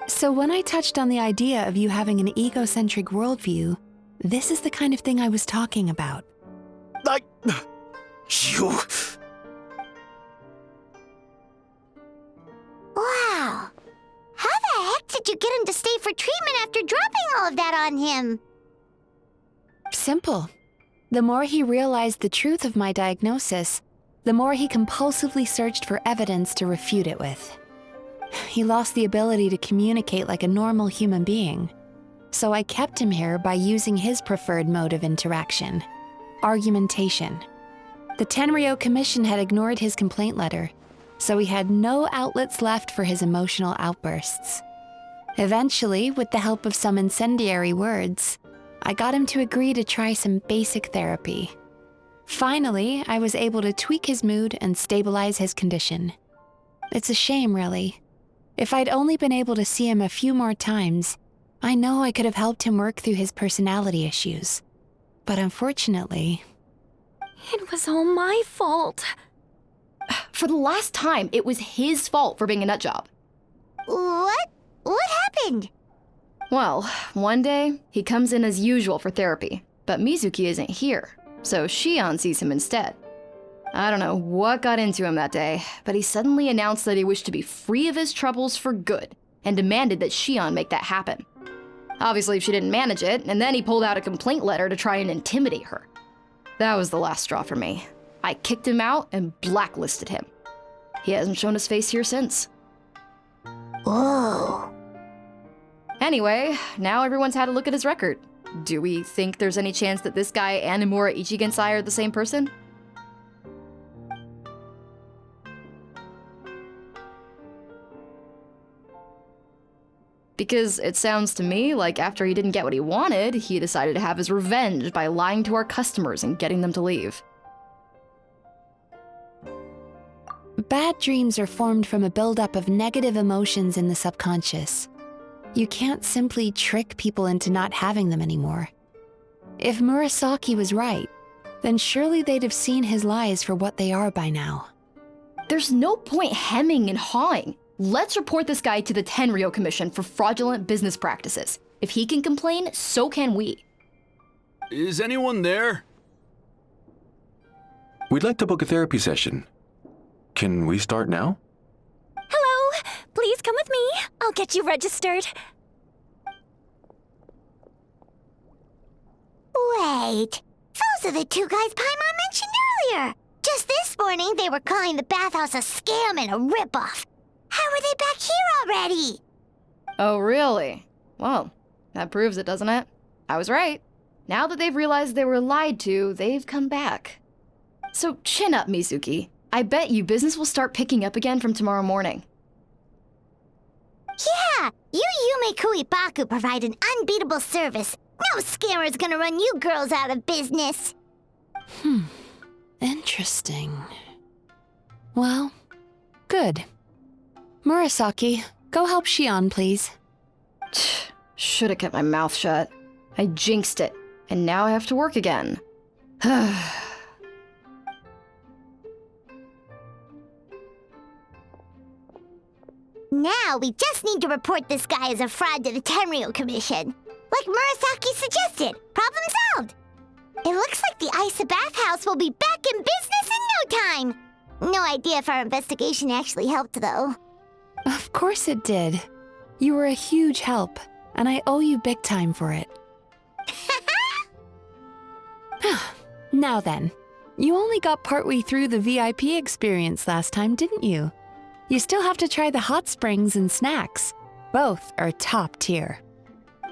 So when I touched on the idea of you having an egocentric worldview, this is the kind of thing I was talking about. You... Wow. How the heck did you get him to stay for treatment after dropping all of that on him? Simple. The more he realized the truth of my diagnosis, the more he compulsively searched for evidence to refute it with. He lost the ability to communicate like a normal human being. So I kept him here by using his preferred mode of interaction, argumentation. The Tenryou Commission had ignored his complaint letter, so he had no outlets left for his emotional outbursts. Eventually, with the help of some incendiary words, I got him to agree to try some basic therapy. Finally, I was able to tweak his mood and stabilize his condition. It's a shame, really. If I'd only been able to see him a few more times, I know I could have helped him work through his personality issues. But unfortunately... It was all my fault. For the last time, it was his fault for being a nutjob. What? What happened? Well, one day, he comes in as usual for therapy, but Mizuki isn't here, so Shion sees him instead. I don't know what got into him that day, but he suddenly announced that he wished to be free of his troubles for good, and demanded that Shion make that happen. Obviously, she didn't manage it, and then he pulled out a complaint letter to try and intimidate her. That was the last straw for me. I kicked him out and blacklisted him. He hasn't shown his face here since. Whoa. Anyway, now everyone's had a look at his record. Do we think there's any chance that this guy and Imura Ichigensai are the same person? Because it sounds to me like after he didn't get what he wanted, he decided to have his revenge by lying to our customers and getting them to leave. Bad dreams are formed from a buildup of negative emotions in the subconscious. You can't simply trick people into not having them anymore. If Murasaki was right, then surely they'd have seen his lies for what they are by now. There's no point hemming and hawing. Let's report this guy to the Tenryo Commission for fraudulent business practices. If he can complain, so can we. Is anyone there? We'd like to book a therapy session. Can we start now? Hello! Please come with me. I'll get you registered. Wait. Those are the two guys Paimon mentioned earlier. Just this morning, they were calling the bathhouse a scam and a ripoff. How are they back here already? Oh, really? Well, that proves it, doesn't it? I was right. Now that they've realized they were lied to, they've come back. So chin up, Mizuki. I bet you business will start picking up again from tomorrow morning. Yeah, you Yume Kuibaku provide an unbeatable service. No scammer's gonna run you girls out of business. Interesting. Well, good. Murasaki, go help Shion, please. Should've kept my mouth shut. I jinxed it, and now I have to work again. Now we just need to report this guy as a fraud to the Tenryo Commission. Like Murasaki suggested. Problem solved. It looks like the Isa bathhouse will be back in business in no time. No idea if our investigation actually helped, though. Of course it did. You were a huge help, and I owe you big time for it. Now then, you only got partway through the VIP experience last time, didn't you? You still have to try the hot springs and snacks. Both are top tier.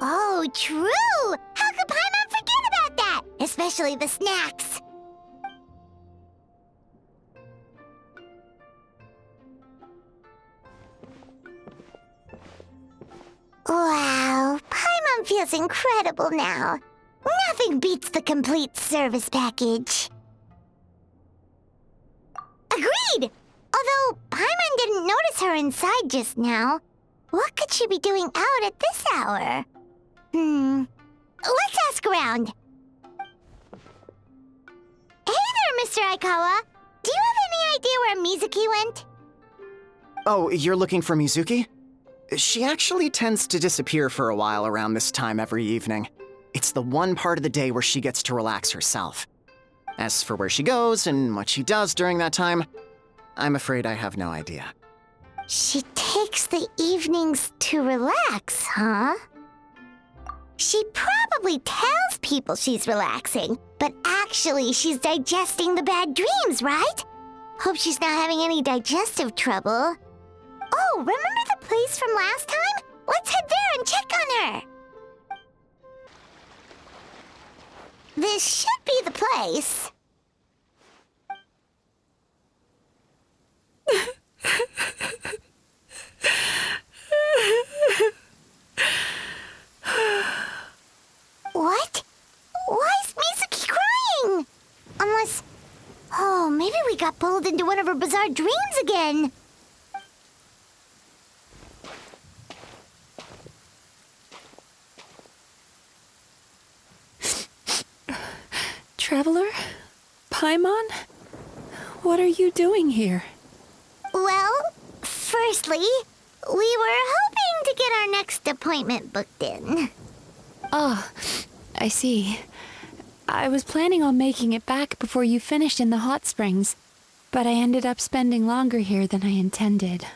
Oh, true! How could Paimon forget about that? Especially the snacks. Wow, Paimon feels incredible now. Nothing beats the complete service package. Agreed! Although Paimon didn't notice her inside just now. What could she be doing out at this hour? Let's ask around. Hey there, Mr. Aikawa. Do you have any idea where Mizuki went? Oh, you're looking for Mizuki? She actually tends to disappear for a while around this time every evening. It's the one part of the day where she gets to relax herself. As for where she goes and what she does during that time, I'm afraid I have no idea. She takes the evenings to relax, huh? She probably tells people she's relaxing, but actually she's digesting the bad dreams, right? Hope she's not having any digestive trouble. Oh, remember the place from last time? Let's head there and check on her. This should be the place. What? Why is Mizuki crying? Unless... Oh, maybe we got pulled into one of her bizarre dreams again. Traveler? Paimon? What are you doing here? seriously, we were hoping to get our next appointment booked in. Oh, I see. I was planning on making it back before you finished in the hot springs, but I ended up spending longer here than I intended.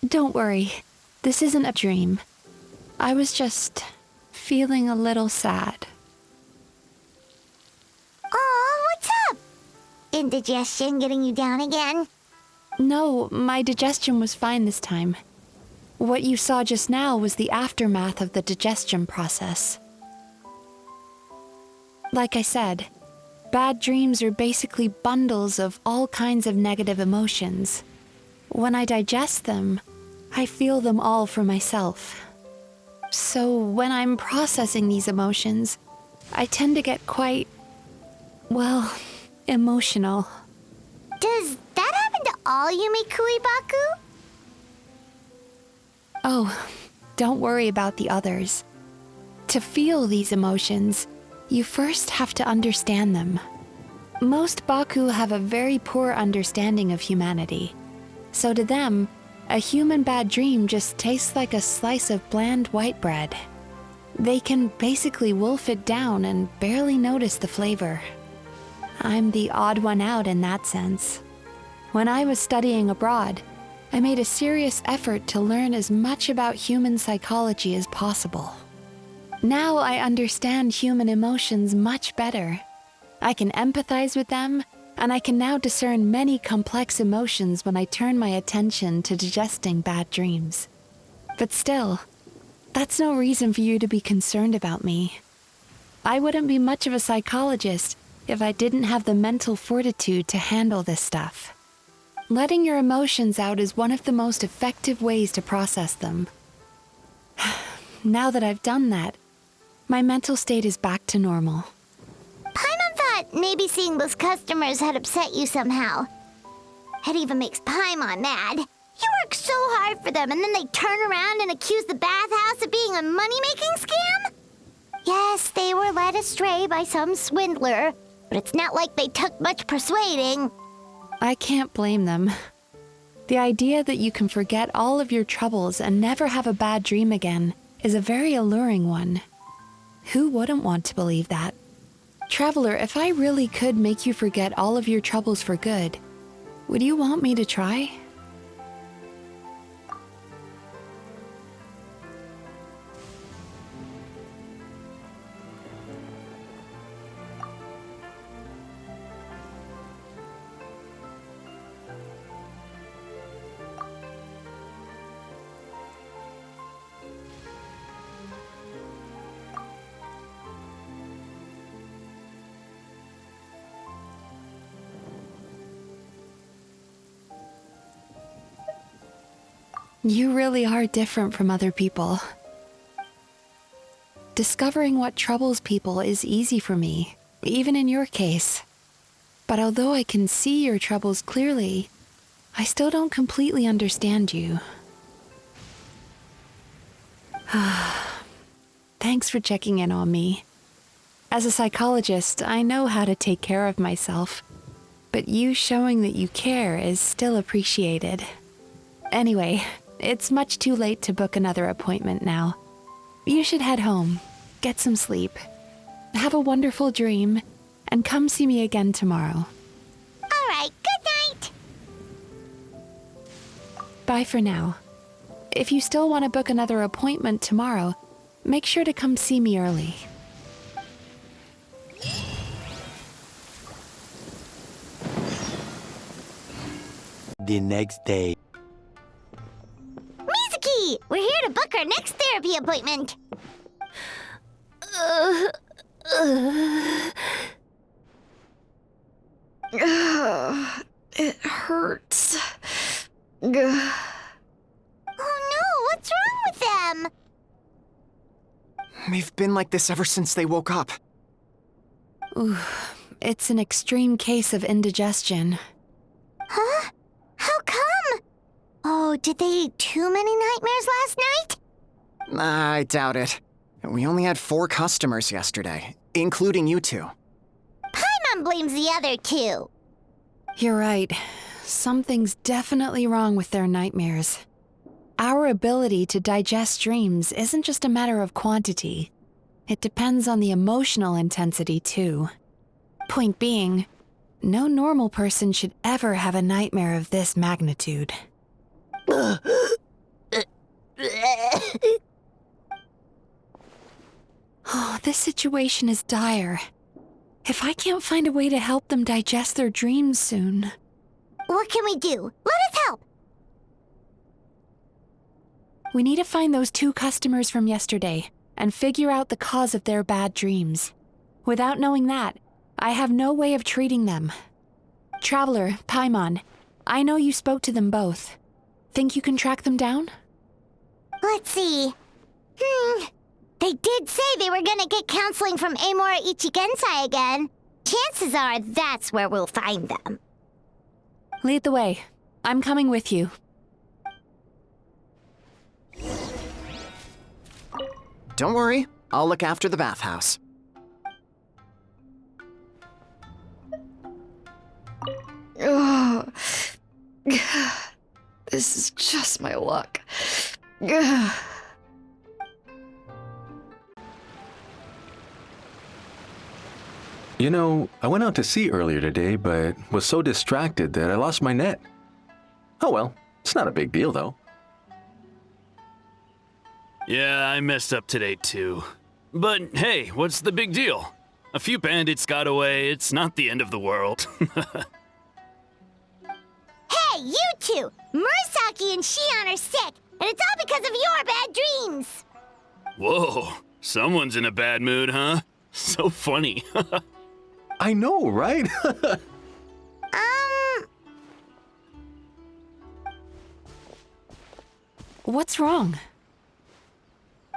Don't worry, this isn't a dream. I was just feeling a little sad. Oh, what's up? Indigestion getting you down again? No, my digestion was fine this time. What you saw just now was the aftermath of the digestion process. Like I said, bad dreams are basically bundles of all kinds of negative emotions. When I digest them, I feel them all for myself. So when I'm processing these emotions, I tend to get quite, well, emotional. Does that happen to all Yumikui Baku? Oh, don't worry about the others. To feel these emotions, you first have to understand them. Most Baku have a very poor understanding of humanity. So to them, a human bad dream just tastes like a slice of bland white bread. They can basically wolf it down and barely notice the flavor. I'm the odd one out in that sense. When I was studying abroad, I made a serious effort to learn as much about human psychology as possible. Now I understand human emotions much better. I can empathize with them, and I can now discern many complex emotions when I turn my attention to digesting bad dreams. But still, that's no reason for you to be concerned about me. I wouldn't be much of a psychologist if I didn't have the mental fortitude to handle this stuff. Letting your emotions out is one of the most effective ways to process them. Now that I've done that, my mental state is back to normal. Paimon thought maybe seeing those customers had upset you somehow. It even makes Paimon mad. You work so hard for them and then they turn around and accuse the bathhouse of being a money-making scam? Yes, they were led astray by some swindler, but it's not like they took much persuading. I can't blame them. The idea that you can forget all of your troubles and never have a bad dream again is a very alluring one. Who wouldn't want to believe that? Traveler, if I really could make you forget all of your troubles for good, would you want me to try? You really are different from other people. Discovering what troubles people is easy for me, even in your case. But although I can see your troubles clearly, I still don't completely understand you. Thanks for checking in on me. As a psychologist, I know how to take care of myself, but you showing that you care is still appreciated. Anyway, it's much too late to book another appointment now. You should head home, get some sleep, have a wonderful dream, and come see me again tomorrow. All right, good night. Bye for now. If you still want to book another appointment tomorrow, make sure to come see me early. The next day. Mizuki, we're here to book our next therapy appointment. It hurts. Oh no, what's wrong with them? They've been like this ever since they woke up. Ooh, it's an extreme case of indigestion. Huh? How come? Oh, did they eat too many nightmares last night? I doubt it. We only had 4 customers yesterday, including you two. Paimon blames the other 2. You're right. Something's definitely wrong with their nightmares. Our ability to digest dreams isn't just a matter of quantity. It depends on the emotional intensity, too. Point being, no normal person should ever have a nightmare of this magnitude. Oh, this situation is dire. If I can't find a way to help them digest their dreams soon... What can we do? Let us help! We need to find those 2 customers from yesterday and figure out the cause of their bad dreams. Without knowing that, I have no way of treating them. Traveler, Paimon, I know you spoke to them both. Think you can track them down? Let's see. They did say they were gonna get counseling from Amora Ichigensai again. Chances are that's where we'll find them. Lead the way. I'm coming with you. Don't worry, I'll look after the bathhouse. Ugh. This is just my luck. Ugh. You know, I went out to sea earlier today, but was so distracted that I lost my net. Oh well, it's not a big deal though. Yeah, I messed up today too. But hey, what's the big deal? A few bandits got away, it's not the end of the world. Hey, you two! Murasaki and Shion are sick, and it's all because of your bad dreams! Whoa, someone's in a bad mood, huh? So funny. I know, right? What's wrong?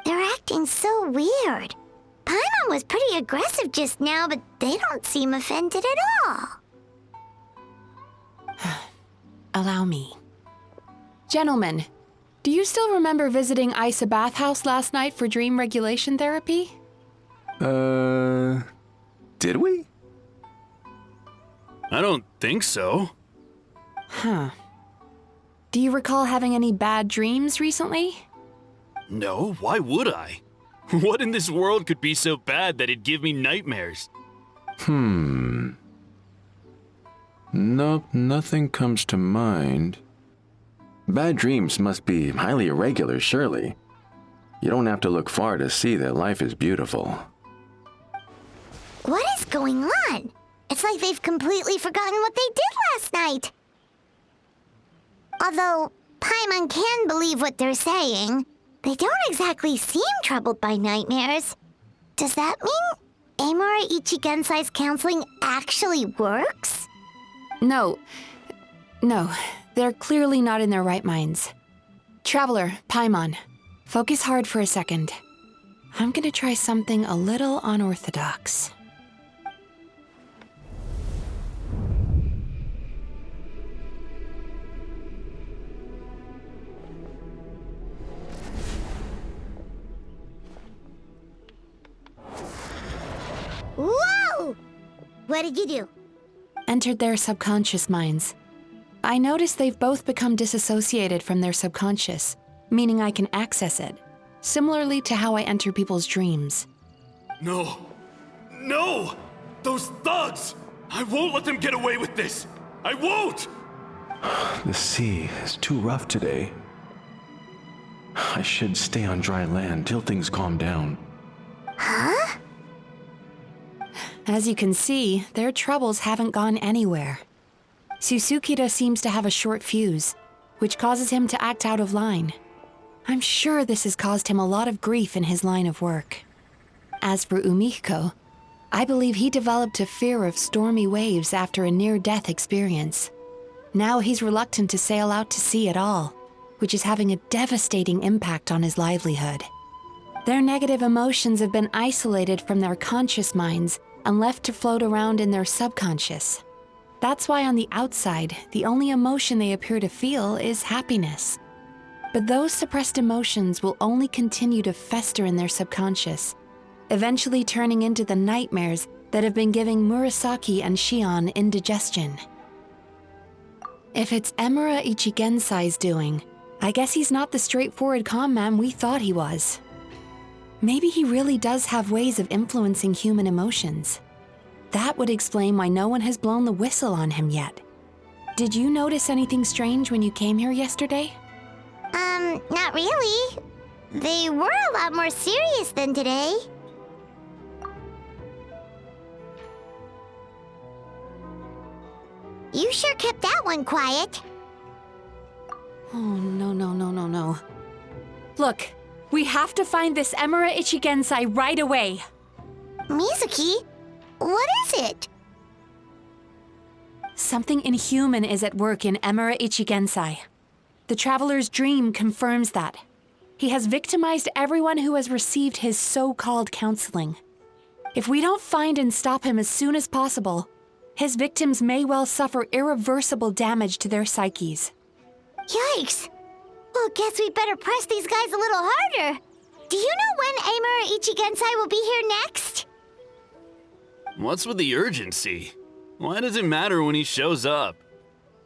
They're acting so weird. Paimon was pretty aggressive just now, but they don't seem offended at all. Allow me. Gentlemen, do you still remember visiting Isa Bathhouse last night for dream regulation therapy? Did we? I don't think so. Huh. Do you recall having any bad dreams recently? No, why would I? What in this world could be so bad that it'd give me nightmares? Nope, nothing comes to mind. Bad dreams must be highly irregular, surely. You don't have to look far to see that life is beautiful. What is going on? It's like they've completely forgotten what they did last night. Although Paimon can believe what they're saying, they don't exactly seem troubled by nightmares. Does that mean Amora Ichigensai's counseling actually works? No, they're clearly not in their right minds. Traveler, Paimon, focus hard for a second. I'm gonna try something a little unorthodox. Whoa! What did you do? Entered their subconscious minds. I noticed they've both become disassociated from their subconscious, meaning I can access it, similarly to how I enter people's dreams. No! No! Those thugs! I won't let them get away with this! I won't! The sea is too rough today. I should stay on dry land till things calm down. Huh? As you can see, their troubles haven't gone anywhere. Susukida seems to have a short fuse, which causes him to act out of line. I'm sure this has caused him a lot of grief in his line of work. As for Umihiko, I believe he developed a fear of stormy waves after a near-death experience. Now he's reluctant to sail out to sea at all, which is having a devastating impact on his livelihood. Their negative emotions have been isolated from their conscious minds and left to float around in their subconscious. That's why on the outside, the only emotion they appear to feel is happiness. But those suppressed emotions will only continue to fester in their subconscious, eventually turning into the nightmares that have been giving Murasaki and Shion indigestion. If it's Emura Ichigensai's doing, I guess he's not the straightforward calm man we thought he was. Maybe he really does have ways of influencing human emotions. That would explain why no one has blown the whistle on him yet. Did you notice anything strange when you came here yesterday? Not really. They were a lot more serious than today. You sure kept that one quiet. Oh, no. Look, we have to find this Emura Ichigensai right away. Mizuki, what is it? Something inhuman is at work in Emura Ichigensai. The Traveler's Dream confirms that. He has victimized everyone who has received his so-called counseling. If we don't find and stop him as soon as possible, his victims may well suffer irreversible damage to their psyches. Yikes! Well, guess we better press these guys a little harder. Do you know when Emura Ichigensai will be here next? What's with the urgency? Why does it matter when he shows up?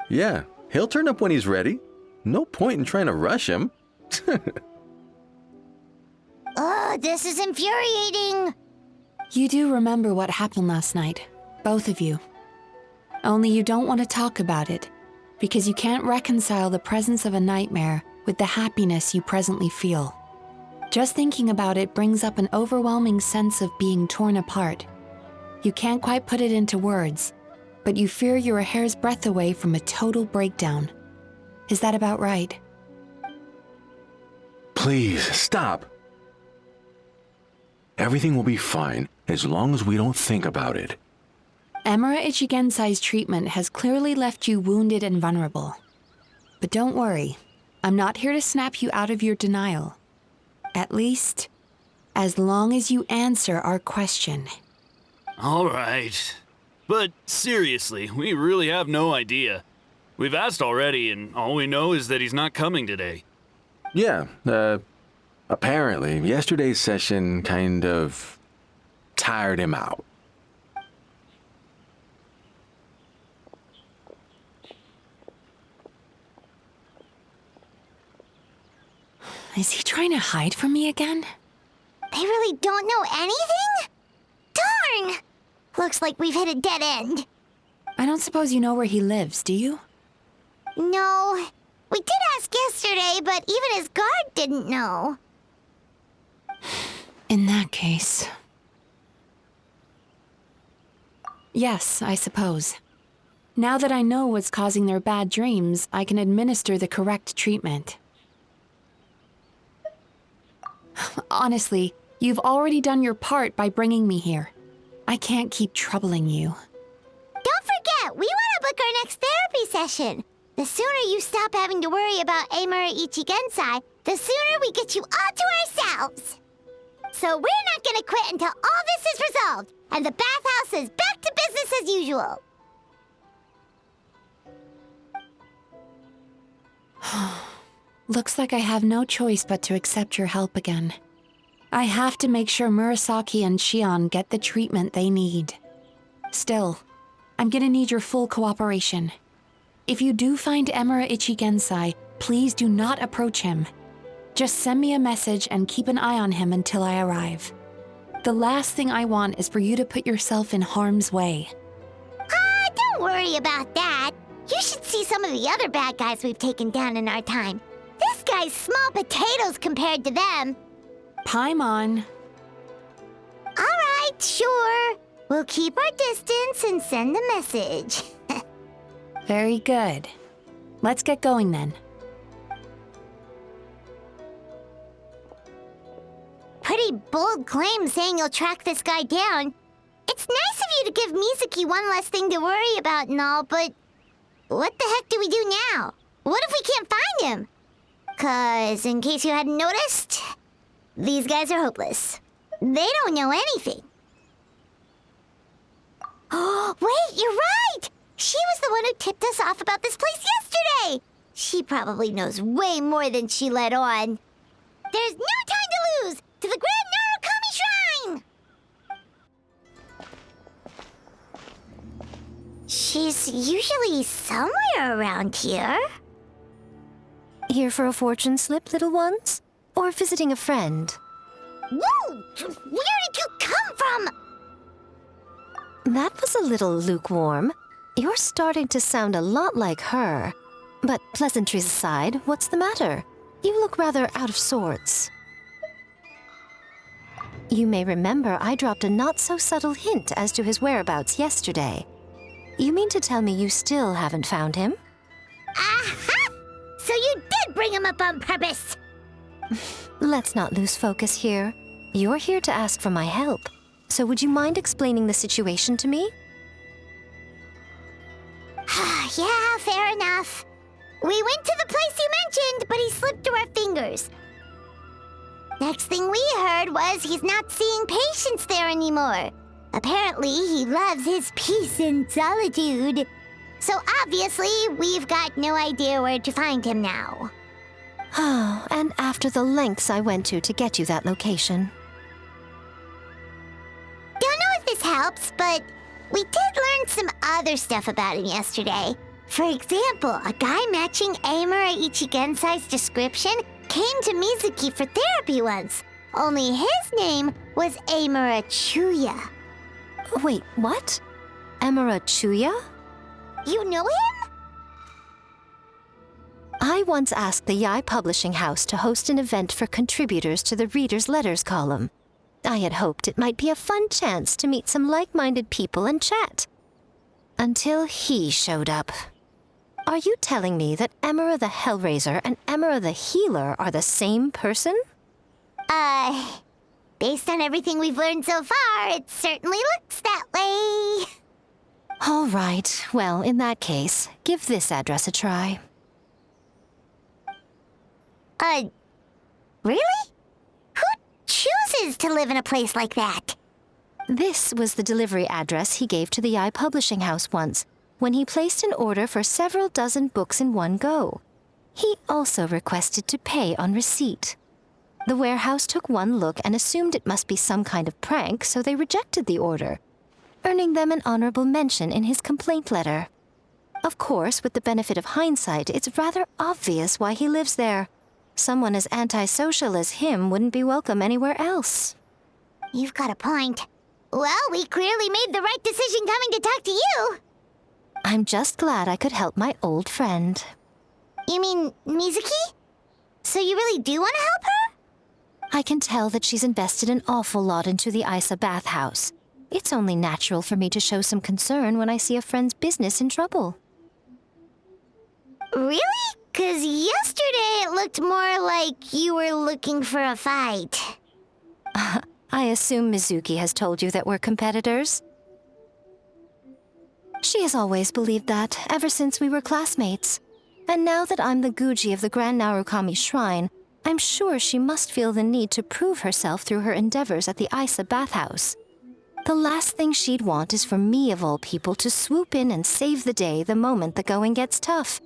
Yeah, he'll turn up when he's ready. No point in trying to rush him. Oh, this is infuriating. You do remember what happened last night, both of you. Only you don't want to talk about it, because you can't reconcile the presence of a nightmare with the happiness you presently feel. Just thinking about it brings up an overwhelming sense of being torn apart. You can't quite put it into words, but you fear you're a hair's breadth away from a total breakdown. Is that about right? Please, stop. Everything will be fine as long as we don't think about it. Emura Ichigensai's treatment has clearly left you wounded and vulnerable. But don't worry, I'm not here to snap you out of your denial. At least, as long as you answer our question. All right. But seriously, we really have no idea. We've asked already, and all we know is that he's not coming today. Yeah, apparently, yesterday's session kind of tired him out. Is he trying to hide from me again? They really don't know anything? Darn! Looks like we've hit a dead end. I don't suppose you know where he lives, do you? No. We did ask yesterday, but even his guard didn't know. In that case... Yes, I suppose. Now that I know what's causing their bad dreams, I can administer the correct treatment. Honestly, you've already done your part by bringing me here. I can't keep troubling you. Don't forget, we want to book our next therapy session. The sooner you stop having to worry about Emura Ichigensai, the sooner we get you all to ourselves. So we're not gonna quit until all this is resolved, and the bathhouse is back to business as usual. Looks like I have no choice but to accept your help again. I have to make sure Murasaki and Shion get the treatment they need. Still, I'm gonna need your full cooperation. If you do find Emura Ichigensai, please do not approach him. Just send me a message and keep an eye on him until I arrive. The last thing I want is for you to put yourself in harm's way. Don't worry about that. You should see some of the other bad guys we've taken down in our time. This guy's small potatoes compared to them. Paimon. All right, sure. We'll keep our distance and send the message. Very good. Let's get going then. Pretty bold claim saying you'll track this guy down. It's nice of you to give Mizuki one less thing to worry about and all, but what the heck do we do now? What if we can't find him? 'Cause, in case you hadn't noticed, these guys are hopeless. They don't know anything. Oh, wait, you're right! She was the one who tipped us off about this place yesterday! She probably knows way more than she let on. There's no time to lose! To the Grand Narukami Shrine! She's usually somewhere around here. Here for a fortune slip, little ones? Or visiting a friend? Whoa! Where did you come from? That was a little lukewarm. You're starting to sound a lot like her. But pleasantries aside, what's the matter? You look rather out of sorts. You may remember I dropped a not-so-subtle hint as to his whereabouts yesterday. You mean to tell me you still haven't found him? Aha! So you did bring him up on purpose! Let's not lose focus here. You're here to ask for my help. So would you mind explaining the situation to me? Yeah, fair enough. We went to the place you mentioned, but he slipped through our fingers. Next thing we heard was he's not seeing patients there anymore. Apparently, he loves his peace and solitude. So obviously, we've got no idea where to find him now. Oh, and after the lengths I went to get you that location. Don't know if this helps, but we did learn some other stuff about him yesterday. For example, a guy matching Amura Ichigensai's description came to Mizuki for therapy once. Only his name was Amura Chuya. Wait, what? Amura Chuya? You know him? I once asked the Yai Publishing House to host an event for contributors to the Reader's Letters column. I had hoped it might be a fun chance to meet some like-minded people and chat. Until he showed up. Are you telling me that Amura the Hellraiser and Amura the Healer are the same person? Based on everything we've learned so far, it certainly looks that way. All right. Well, in that case, give this address a try. Really? Who chooses to live in a place like that? This was the delivery address he gave to the Yai Publishing House once, when he placed an order for several dozen books in one go. He also requested to pay on receipt. The warehouse took one look and assumed it must be some kind of prank, so they rejected the order, earning them an honorable mention in his complaint letter. Of course, with the benefit of hindsight, it's rather obvious why he lives there. Someone as antisocial as him wouldn't be welcome anywhere else. You've got a point. Well, we clearly made the right decision coming to talk to you. I'm just glad I could help my old friend. You mean Mizuki? So you really do want to help her? I can tell that she's invested an awful lot into the Isa bathhouse. It's only natural for me to show some concern when I see a friend's business in trouble. Really? 'Cause yesterday it looked more like you were looking for a fight. I assume Mizuki has told you that we're competitors? She has always believed that, ever since we were classmates. And now that I'm the Guji of the Grand Narukami Shrine, I'm sure she must feel the need to prove herself through her endeavors at the Isa bathhouse. The last thing she'd want is for me, of all people, to swoop in and save the day the moment the going gets tough.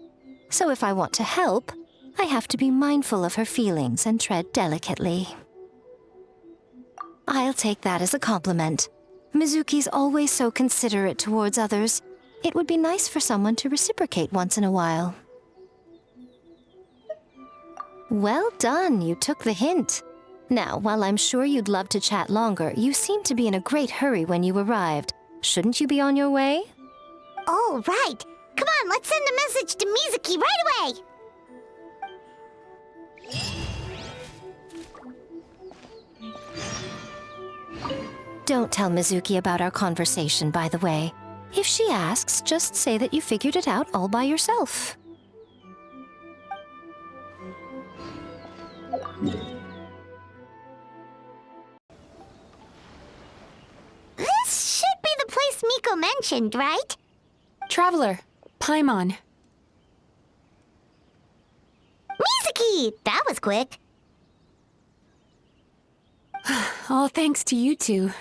So if I want to help, I have to be mindful of her feelings and tread delicately. I'll take that as a compliment. Mizuki's always so considerate towards others. It would be nice for someone to reciprocate once in a while. Well done, you took the hint. Now, while I'm sure you'd love to chat longer, you seemed to be in a great hurry when you arrived. Shouldn't you be on your way? Oh, right. Come on, let's send a message to Mizuki right away. Don't tell Mizuki about our conversation, by the way. If she asks, just say that you figured it out all by yourself. This should be the place Miko mentioned, right? Traveler, Paimon. Mizuki! That was quick. All thanks to you two.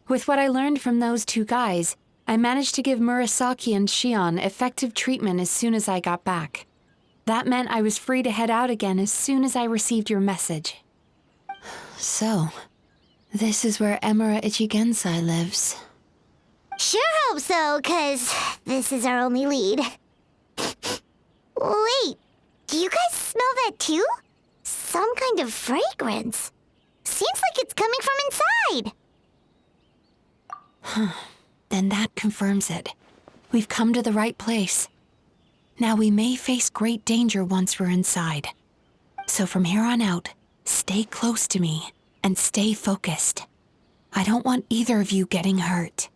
With what I learned from those two guys, I managed to give Murasaki and Shion effective treatment as soon as I got back. That meant I was free to head out again as soon as I received your message. So, this is where Amura Ichigensai lives. Sure hope so, 'cause this is our only lead. Wait, do you guys smell that too? Some kind of fragrance. Seems like it's coming from inside. Then that confirms it. We've come to the right place. Now we may face great danger once we're inside. So from here on out, stay close to me and stay focused. I don't want either of you getting hurt.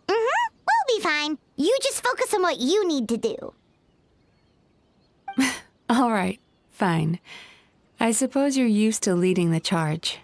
We'll be fine. You just focus on what you need to do. All right, fine. I suppose you're used to leading the charge.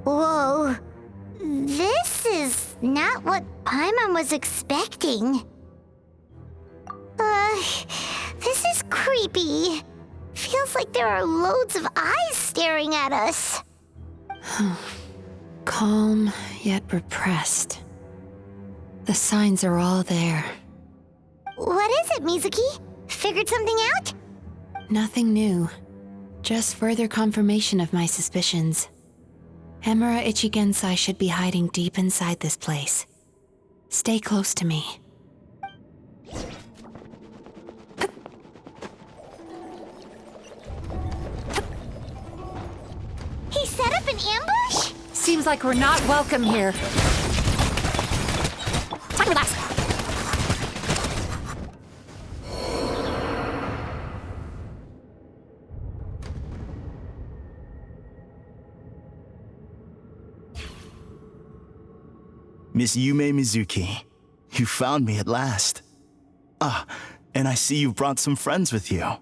Whoa. This is not what Paimon was expecting. This is creepy. Feels like there are loads of eyes staring at us. Calm, yet repressed. The signs are all there. What is it, Mizuki? Figured something out? Nothing new. Just further confirmation of my suspicions. Emura Ichigensai should be hiding deep inside this place. Stay close to me. He set up an ambush? Seems like we're not welcome here. Time to relax. Miss Yumemizuki, you found me at last. And I see you've brought some friends with you.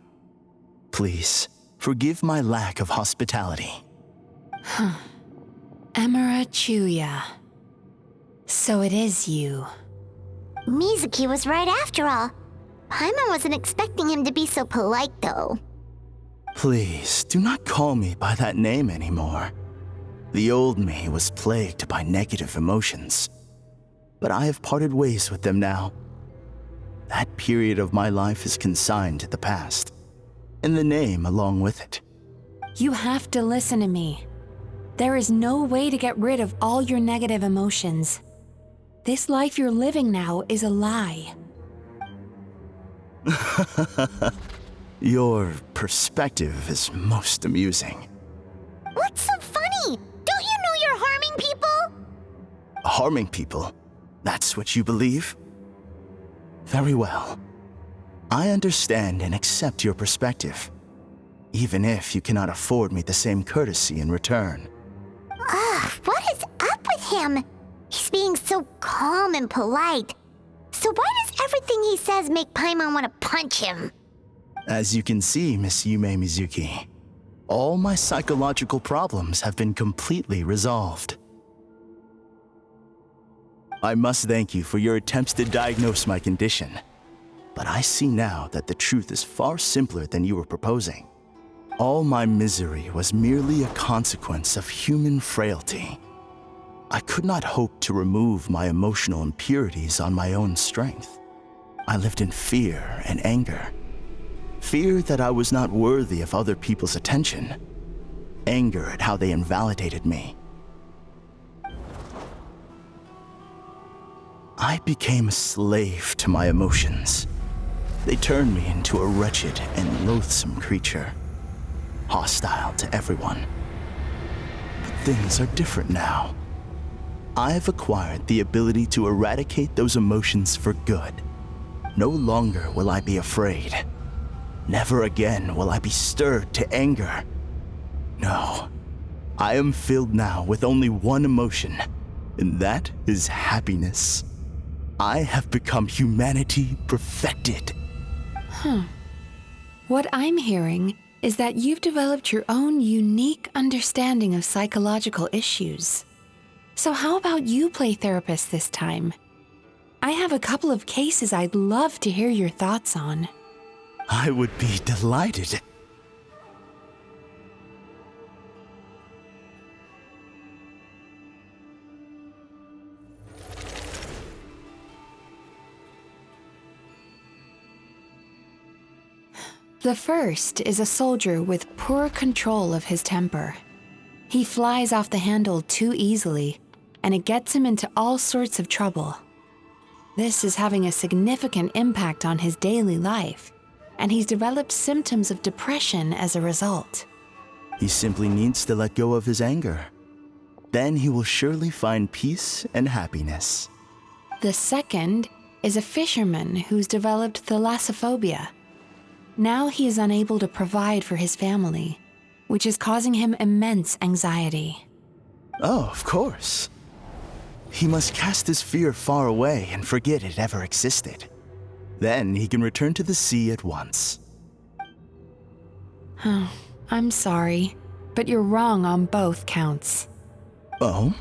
Please, forgive my lack of hospitality. Emura Chuya. So it is you. Mizuki was right after all. Paimon wasn't expecting him to be so polite, though. Please, do not call me by that name anymore. The old me was plagued by negative emotions. But I have parted ways with them now. That period of my life is consigned to the past, and the name along with it. You have to listen to me. There is no way to get rid of all your negative emotions. This life you're living now is a lie. Your perspective is most amusing. What's so funny? Don't you know you're harming people? Harming people? That's what you believe? Very well. I understand and accept your perspective, even if you cannot afford me the same courtesy in return. What is up with him? He's being so calm and polite. So why does everything he says make Paimon want to punch him? As you can see, Miss Yumemizuki, all my psychological problems have been completely resolved. I must thank you for your attempts to diagnose my condition, but I see now that the truth is far simpler than you were proposing. All my misery was merely a consequence of human frailty. I could not hope to remove my emotional impurities on my own strength. I lived in fear and anger. Fear that I was not worthy of other people's attention. Anger at how they invalidated me. I became a slave to my emotions. They turned me into a wretched and loathsome creature, hostile to everyone. But things are different now. I've acquired the ability to eradicate those emotions for good. No longer will I be afraid. Never again will I be stirred to anger. No, I am filled now with only one emotion, and that is happiness. I have become humanity perfected. What I'm hearing is that you've developed your own unique understanding of psychological issues. So how about you play therapist this time? I have a couple of cases I'd love to hear your thoughts on. I would be delighted. The first is a soldier with poor control of his temper. He flies off the handle too easily, and it gets him into all sorts of trouble. This is having a significant impact on his daily life, and he's developed symptoms of depression as a result. He simply needs to let go of his anger. Then he will surely find peace and happiness. The second is a fisherman who's developed thalassophobia. Now he is unable to provide for his family, which is causing him immense anxiety. Oh, of course. He must cast his fear far away and forget it ever existed. Then he can return to the sea at once. Oh, I'm sorry, but you're wrong on both counts. Oh?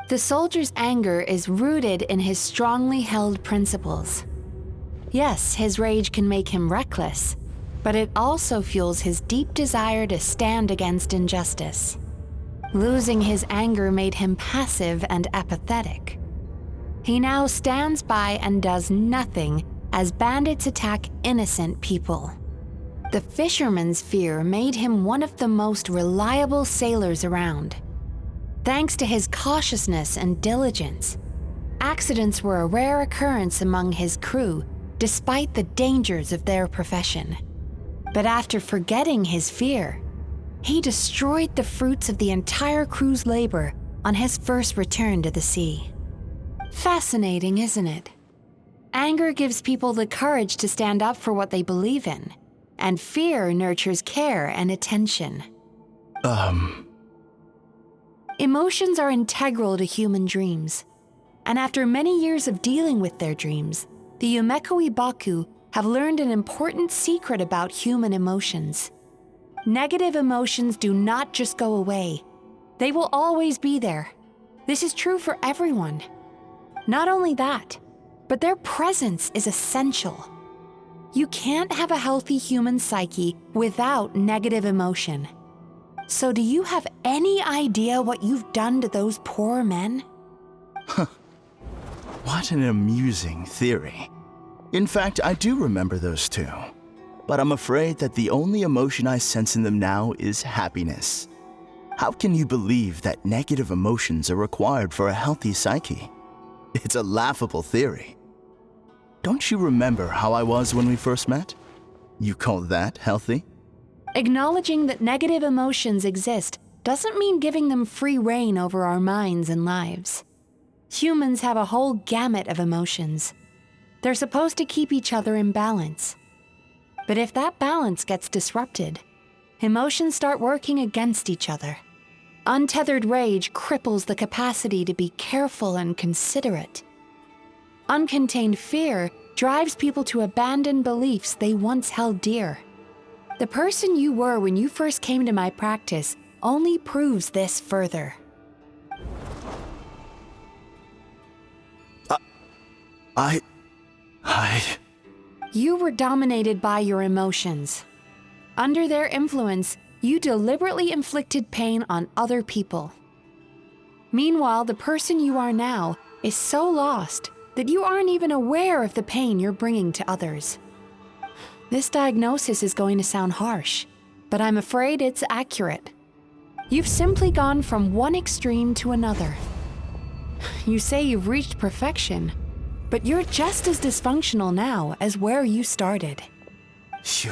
The soldier's anger is rooted in his strongly held principles. Yes, his rage can make him reckless, but it also fuels his deep desire to stand against injustice. Losing his anger made him passive and apathetic. He now stands by and does nothing as bandits attack innocent people. The fisherman's fear made him one of the most reliable sailors around. Thanks to his cautiousness and diligence, accidents were a rare occurrence among his crew despite the dangers of their profession. But after forgetting his fear, he destroyed the fruits of the entire crew's labor on his first return to the sea. Fascinating, isn't it? Anger gives people the courage to stand up for what they believe in, and fear nurtures care and attention. Emotions are integral to human dreams, and after many years of dealing with their dreams, the Yumemizuki have learned an important secret about human emotions. Negative emotions do not just go away. They will always be there. This is true for everyone. Not only that, but their presence is essential. You can't have a healthy human psyche without negative emotion. So do you have any idea what you've done to those poor men? What an amusing theory. In fact, I do remember those two. But I'm afraid that the only emotion I sense in them now is happiness. How can you believe that negative emotions are required for a healthy psyche? It's a laughable theory. Don't you remember how I was when we first met? You call that healthy? Acknowledging that negative emotions exist doesn't mean giving them free rein over our minds and lives. Humans have a whole gamut of emotions. They're supposed to keep each other in balance. But if that balance gets disrupted, emotions start working against each other. Untethered rage cripples the capacity to be careful and considerate. Uncontained fear drives people to abandon beliefs they once held dear. The person you were when you first came to my practice only proves this further. You were dominated by your emotions. Under their influence, you deliberately inflicted pain on other people. Meanwhile, the person you are now is so lost that you aren't even aware of the pain you're bringing to others. This diagnosis is going to sound harsh, but I'm afraid it's accurate. You've simply gone from one extreme to another. You say you've reached perfection, but you're just as dysfunctional now as where you started. Phew.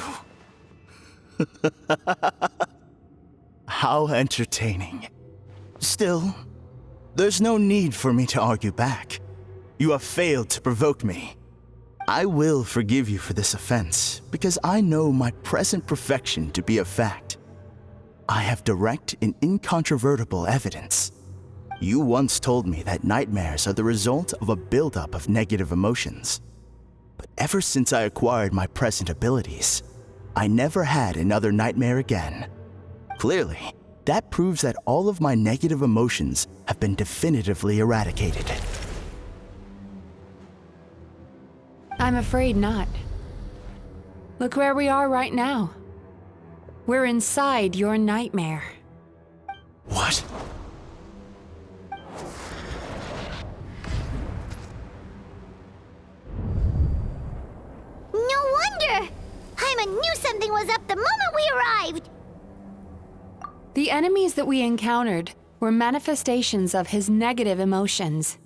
How entertaining. Still, there's no need for me to argue back. You have failed to provoke me. I will forgive you for this offense because I know my present perfection to be a fact. I have direct and incontrovertible evidence. You once told me that nightmares are the result of a buildup of negative emotions. But ever since I acquired my present abilities, I never had another nightmare again. Clearly, That proves that all of my negative emotions have been definitively eradicated. I'm afraid not. Look where we are right now. We're inside your nightmare. What? No wonder! Paimon knew something was up the moment we arrived! The enemies that we encountered were manifestations of his negative emotions.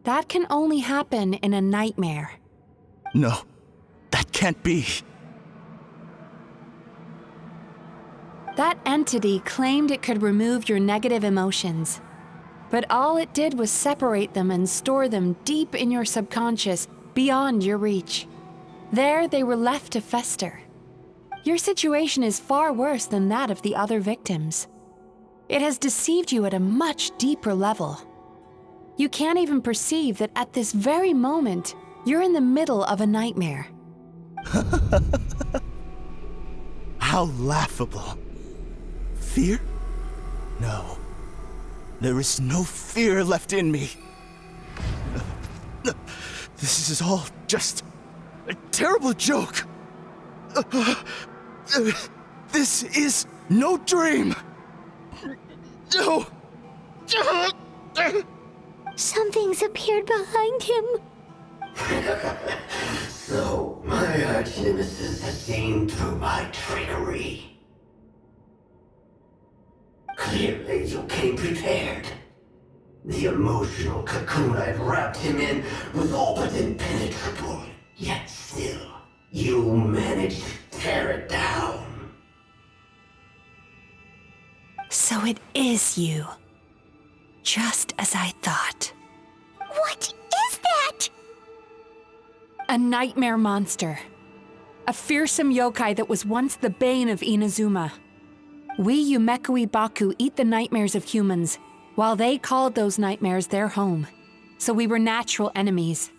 That can only happen in a nightmare. No, that can't be. That entity claimed it could remove your negative emotions. But all it did was separate them and store them deep in your subconscious, beyond your reach. There, they were left to fester. Your situation is far worse than that of the other victims. It has deceived you at a much deeper level. You can't even perceive that at this very moment, you're in the middle of a nightmare. How laughable. Fear? No. There is no fear left in me. This is all just a terrible joke. This is no dream. No. Something's appeared behind him. So, my arch-nemesis has seen through my trickery. Clearly, you came prepared. The emotional cocoon I'd wrapped him in was all but impenetrable. Yet still, you managed to tear it down. So it is you. Just as I thought. What is that? A nightmare monster. A fearsome yokai that was once the bane of Inazuma. We Yumemizuki eat the nightmares of humans, while they called those nightmares their home. So we were natural enemies.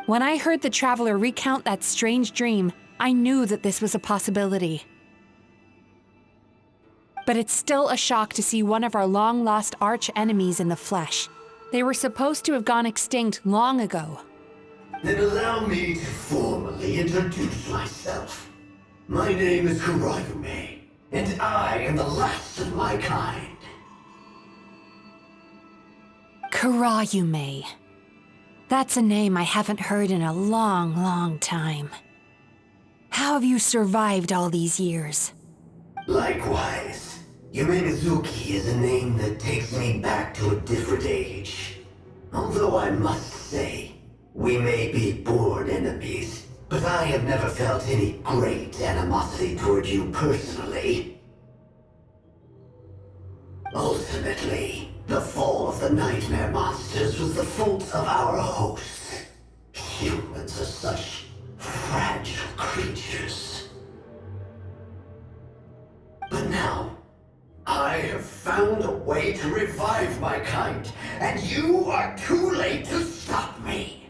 When I heard the traveler recount that strange dream, I knew that this was a possibility. But it's still a shock to see one of our long-lost arch-enemies in the flesh. They were supposed to have gone extinct long ago. Then allow me to formally introduce myself. My name is Kurayume, and I am the last of my kind. Kurayume. That's a name I haven't heard in a long, long time. How have you survived all these years? Likewise. Yumemizuki is a name that takes me back to a different age. Although I must say, we may be born enemies, but I have never felt any great animosity toward you personally. Ultimately, the fall of the nightmare monsters was the fault of our hosts. Humans are such fragile creatures. But now, I have found a way to revive my kind, and you are too late to stop me.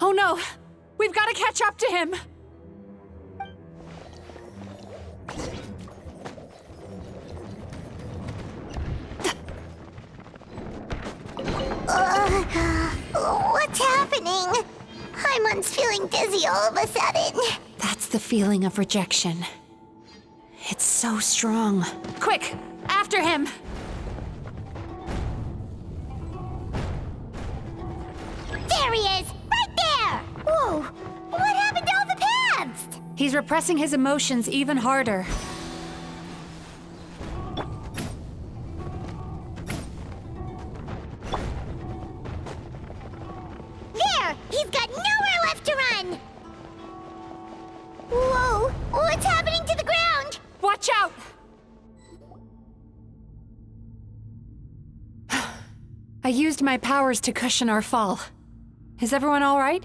Oh no! We've got to catch up to him! What's happening? Paimon's feeling dizzy all of a sudden. That's the feeling of rejection. It's so strong. Quick! After him! There he is! Right there! Whoa! What happened to all the paths? He's repressing his emotions even harder. There! He's got nowhere left to run! Whoa! What's happening to the ground? Watch out! I used my powers to cushion our fall. Is everyone all right?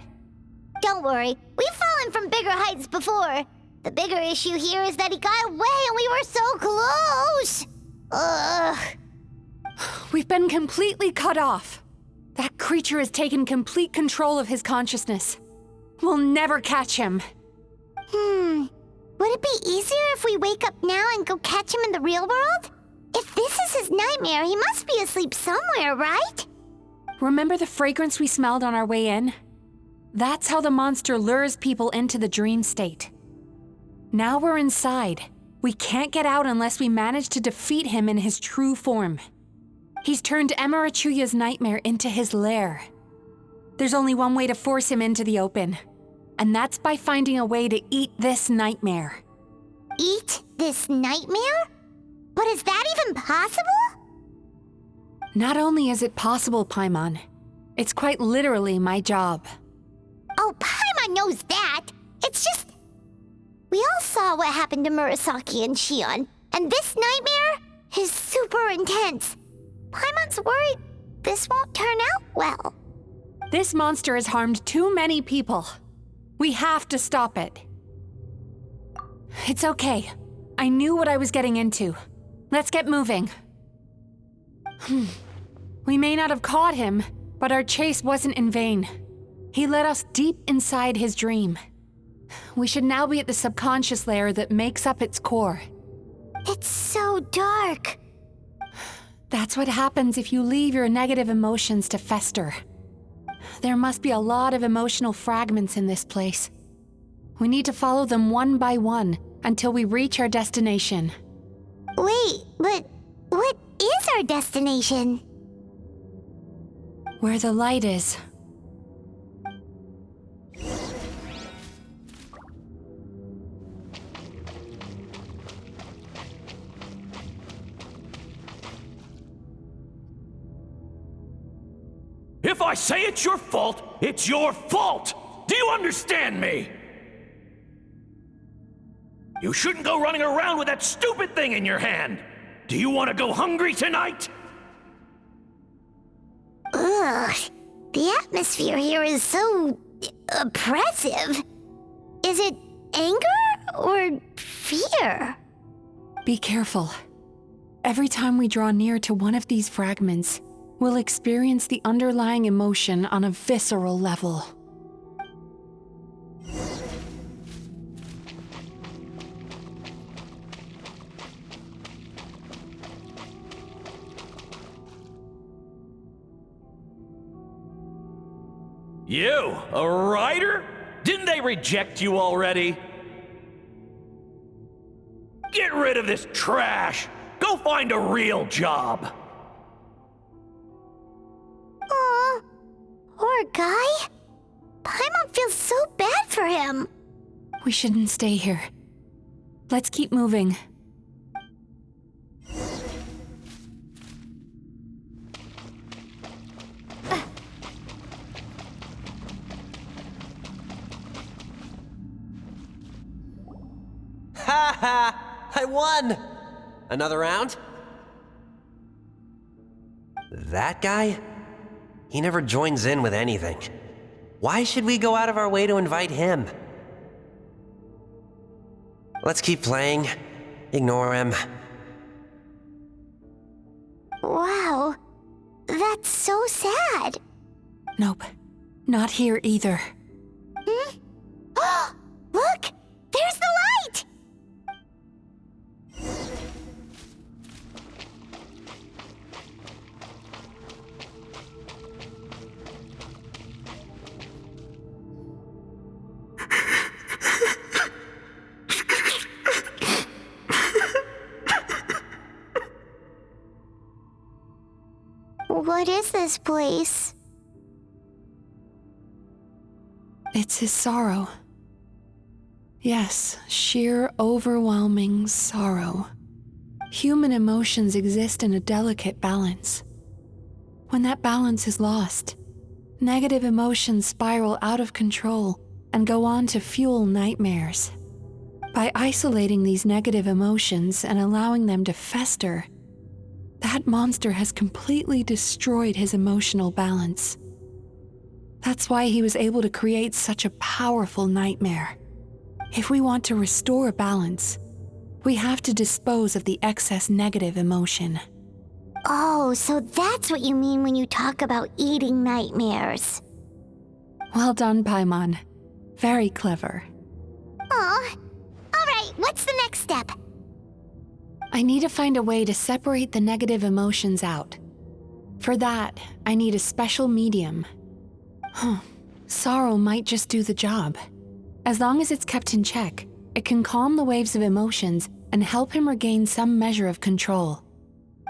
Don't worry. We've fallen from bigger heights before. The bigger issue here is that he got away and we were so close! Ugh. We've been completely cut off. That creature has taken complete control of his consciousness. We'll never catch him. Would it be easier if we wake up now and go catch him in the real world? If this is his nightmare, he must be asleep somewhere, right? Remember the fragrance we smelled on our way in? That's how the monster lures people into the dream state. Now we're inside. We can't get out unless we manage to defeat him in his true form. He's turned Emarachuya's nightmare into his lair. There's only one way to force him into the open, and that's by finding a way to eat this nightmare. Eat this nightmare? But is that even possible? Not only is it possible, Paimon, it's quite literally my job. Oh, Paimon knows that. It's just... We all saw what happened to Murasaki and Shion, and this nightmare is super intense. Paimon's worried this won't turn out well. This monster has harmed too many people. We have to stop it. It's okay. I knew what I was getting into. Let's get moving. We may not have caught him, but our chase wasn't in vain. He led us deep inside his dream. We should now be at the subconscious layer that makes up its core. It's so dark. That's what happens if you leave your negative emotions to fester. There must be a lot of emotional fragments in this place. We need to follow them one by one until we reach our destination. Wait, but what is our destination? Where the light is. If I say it's your fault, it's your fault! Do you understand me? You shouldn't go running around with that stupid thing in your hand! Do you want to go hungry tonight? Ugh, the atmosphere here is so... oppressive. Is it anger or fear? Be careful. Every time we draw near to one of these fragments, we'll experience the underlying emotion on a visceral level. You, a writer? Didn't they reject you already? Get rid of this trash! Go find a real job! Aw, poor guy. Paimon feels so bad for him. We shouldn't stay here. Let's keep moving. Ha ha! I won! Another round? That guy? He never joins in with anything. Why should we go out of our way to invite him? Let's keep playing. Ignore him. Wow, that's so sad. Nope, not here either. Look, there's the light! What is this place? It's his sorrow. Yes, sheer overwhelming sorrow. Human emotions exist in a delicate balance. When that balance is lost, negative emotions spiral out of control and go on to fuel nightmares. By isolating these negative emotions and allowing them to fester, that monster has completely destroyed his emotional balance. That's why he was able to create such a powerful nightmare. If we want to restore balance, we have to dispose of the excess negative emotion. Oh, so that's what you mean when you talk about eating nightmares. Well done, Paimon. Very clever. Aw. All right, what's the next step? I need to find a way to separate the negative emotions out. For that, I need a special medium. Sorrow might just do the job. As long as it's kept in check, it can calm the waves of emotions and help him regain some measure of control.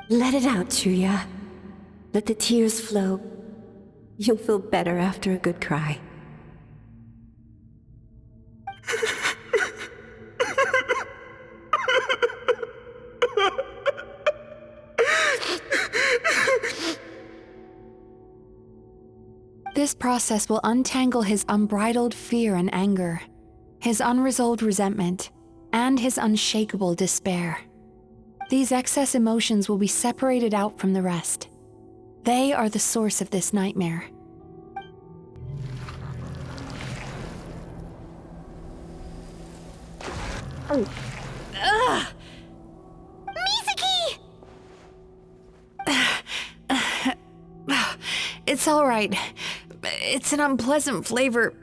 Let it out, Chuya. Let the tears flow. You'll feel better after a good cry. This process will untangle his unbridled fear and anger, his unresolved resentment, and his unshakable despair. These excess emotions will be separated out from the rest. They are the source of this nightmare. Ugh! Mizuki! It's all right. It's an unpleasant flavor,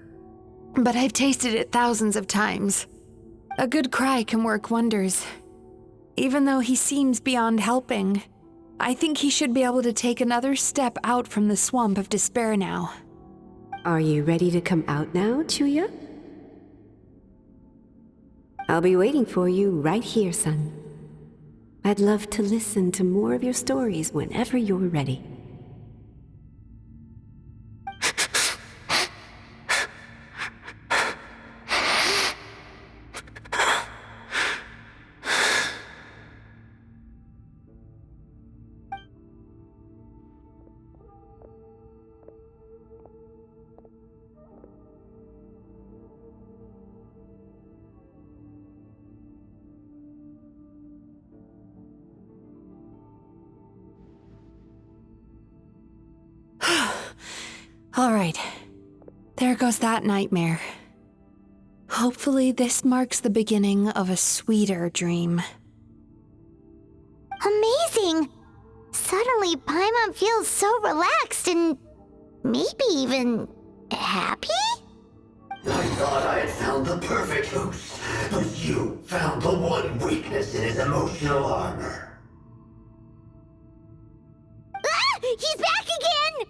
but I've tasted it thousands of times. A good cry can work wonders. Even though he seems beyond helping, I think he should be able to take another step out from the swamp of despair now. Are you ready to come out now, Chuya? I'll be waiting for you right here, son. I'd love to listen to more of your stories whenever you're ready. All right, there goes that nightmare. Hopefully this marks the beginning of a sweeter dream. Amazing! Suddenly, Paimon feels so relaxed and maybe even happy? I thought I had found the perfect host, but you found the one weakness in his emotional armor. Ah! He's back again!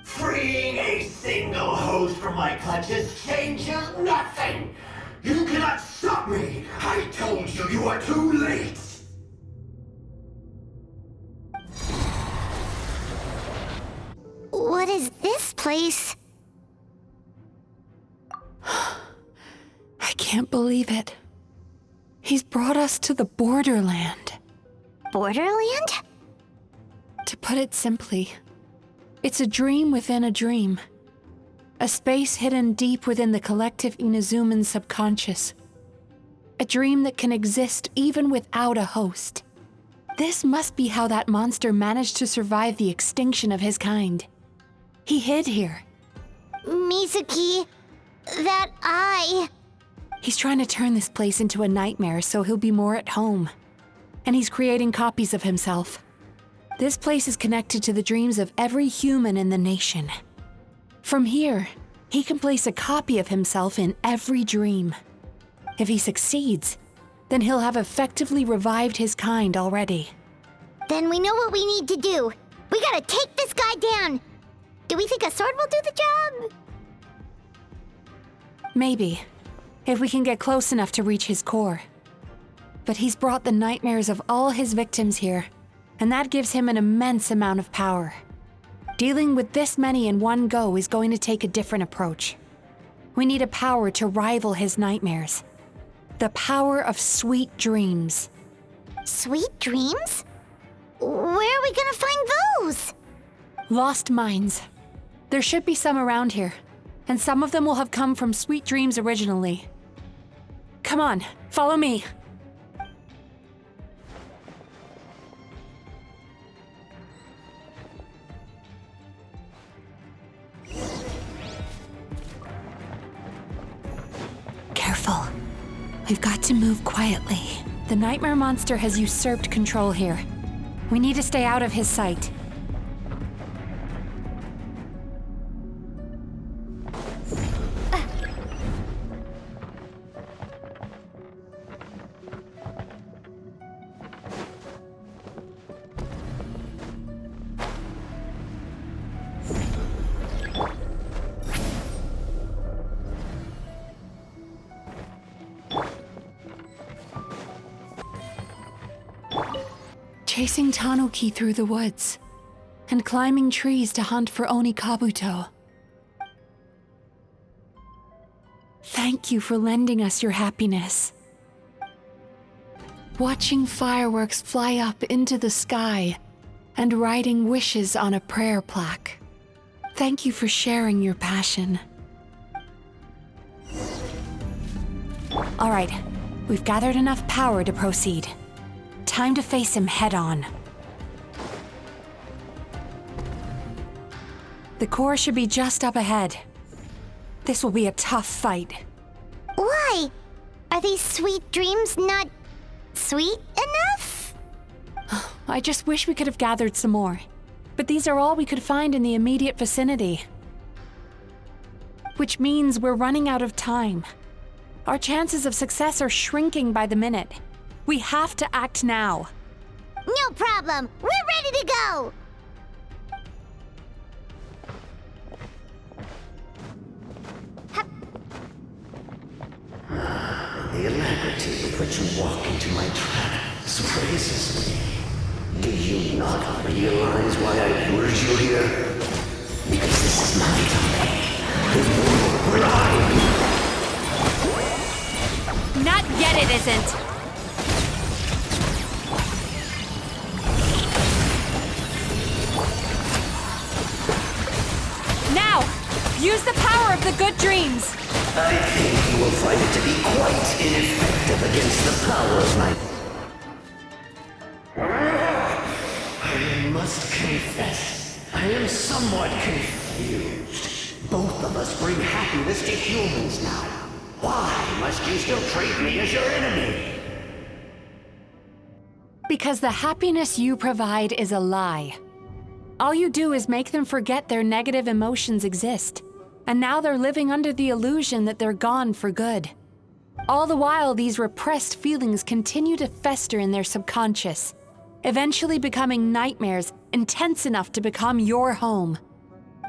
Freeing a single host from my clutches changes nothing! You cannot stop me! I told you you are too late! What is this place? I can't believe it. He's brought us to the Borderland. Borderland? To put it simply, it's a dream within a dream. A space hidden deep within the collective Inazuman subconscious. A dream that can exist even without a host. This must be how that monster managed to survive the extinction of his kind. He hid here. Mizuki, that eye. He's trying to turn this place into a nightmare so he'll be more at home. And he's creating copies of himself. This place is connected to the dreams of every human in the nation. From here, he can place a copy of himself in every dream. If he succeeds, then he'll have effectively revived his kind already. Then we know what we need to do. We gotta take this guy down. Do we think a sword will do the job? Maybe, if we can get close enough to reach his core. But he's brought the nightmares of all his victims here, and that gives him an immense amount of power. Dealing with this many in one go is going to take a different approach. We need a power to rival his nightmares. The power of sweet dreams. Sweet dreams? Where are we gonna find those? Lost minds. There should be some around here, and some of them will have come from sweet dreams originally. Come on, follow me. Careful. We've got to move quietly. The nightmare monster has usurped control here. We need to stay out of his sight. chasing Tanuki through the woods, and climbing trees to hunt for Oni Kabuto. Thank you for lending us your happiness. Watching fireworks fly up into the sky and writing wishes on a prayer plaque. Thank you for sharing your passion. All right, we've gathered enough power to proceed. Time to face him head-on. The core should be just up ahead. This will be a tough fight. Why? Are these sweet dreams not sweet enough? I just wish we could have gathered some more. But these are all we could find in the immediate vicinity. Which means we're running out of time. Our chances of success are shrinking by the minute. We have to act now. No problem. We're ready to go. The alacrity with which you walk into my trap surprises me. Do you not realize why I lured you here? Because this is my domain. The bride. Not yet, it isn't. Now, use the power of the good dreams. I think you will find it to be quite ineffective against the power of my... I must confess, I am somewhat confused. Both of us bring happiness to humans now. Why must you still treat me as your enemy? Because the happiness you provide is a lie. All you do is make them forget their negative emotions exist. And now they're living under the illusion that they're gone for good. All the while, these repressed feelings continue to fester in their subconscious, eventually becoming nightmares intense enough to become your home.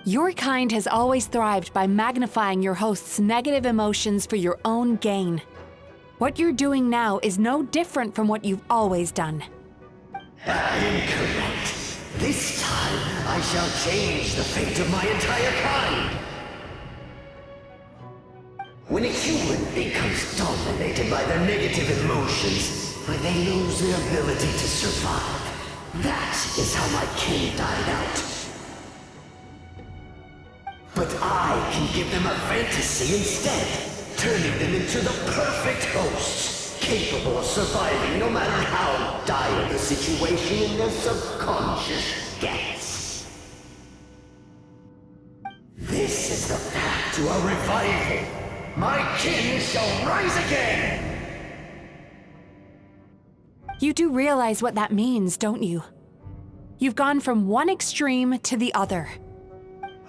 Your kind has always thrived by magnifying your host's negative emotions for your own gain. What you're doing now is no different from what you've always done. I am correct. This time, I shall change the fate of my entire kind. When a human becomes dominated by their negative emotions, they lose their ability to survive. That is how my kin died out. But I can give them a fantasy instead, turning them into the perfect hosts, capable of surviving no matter how dire the situation in their subconscious gets. This is the path to a revival. My kin shall rise again! You do realize what that means, don't you? You've gone from one extreme to the other.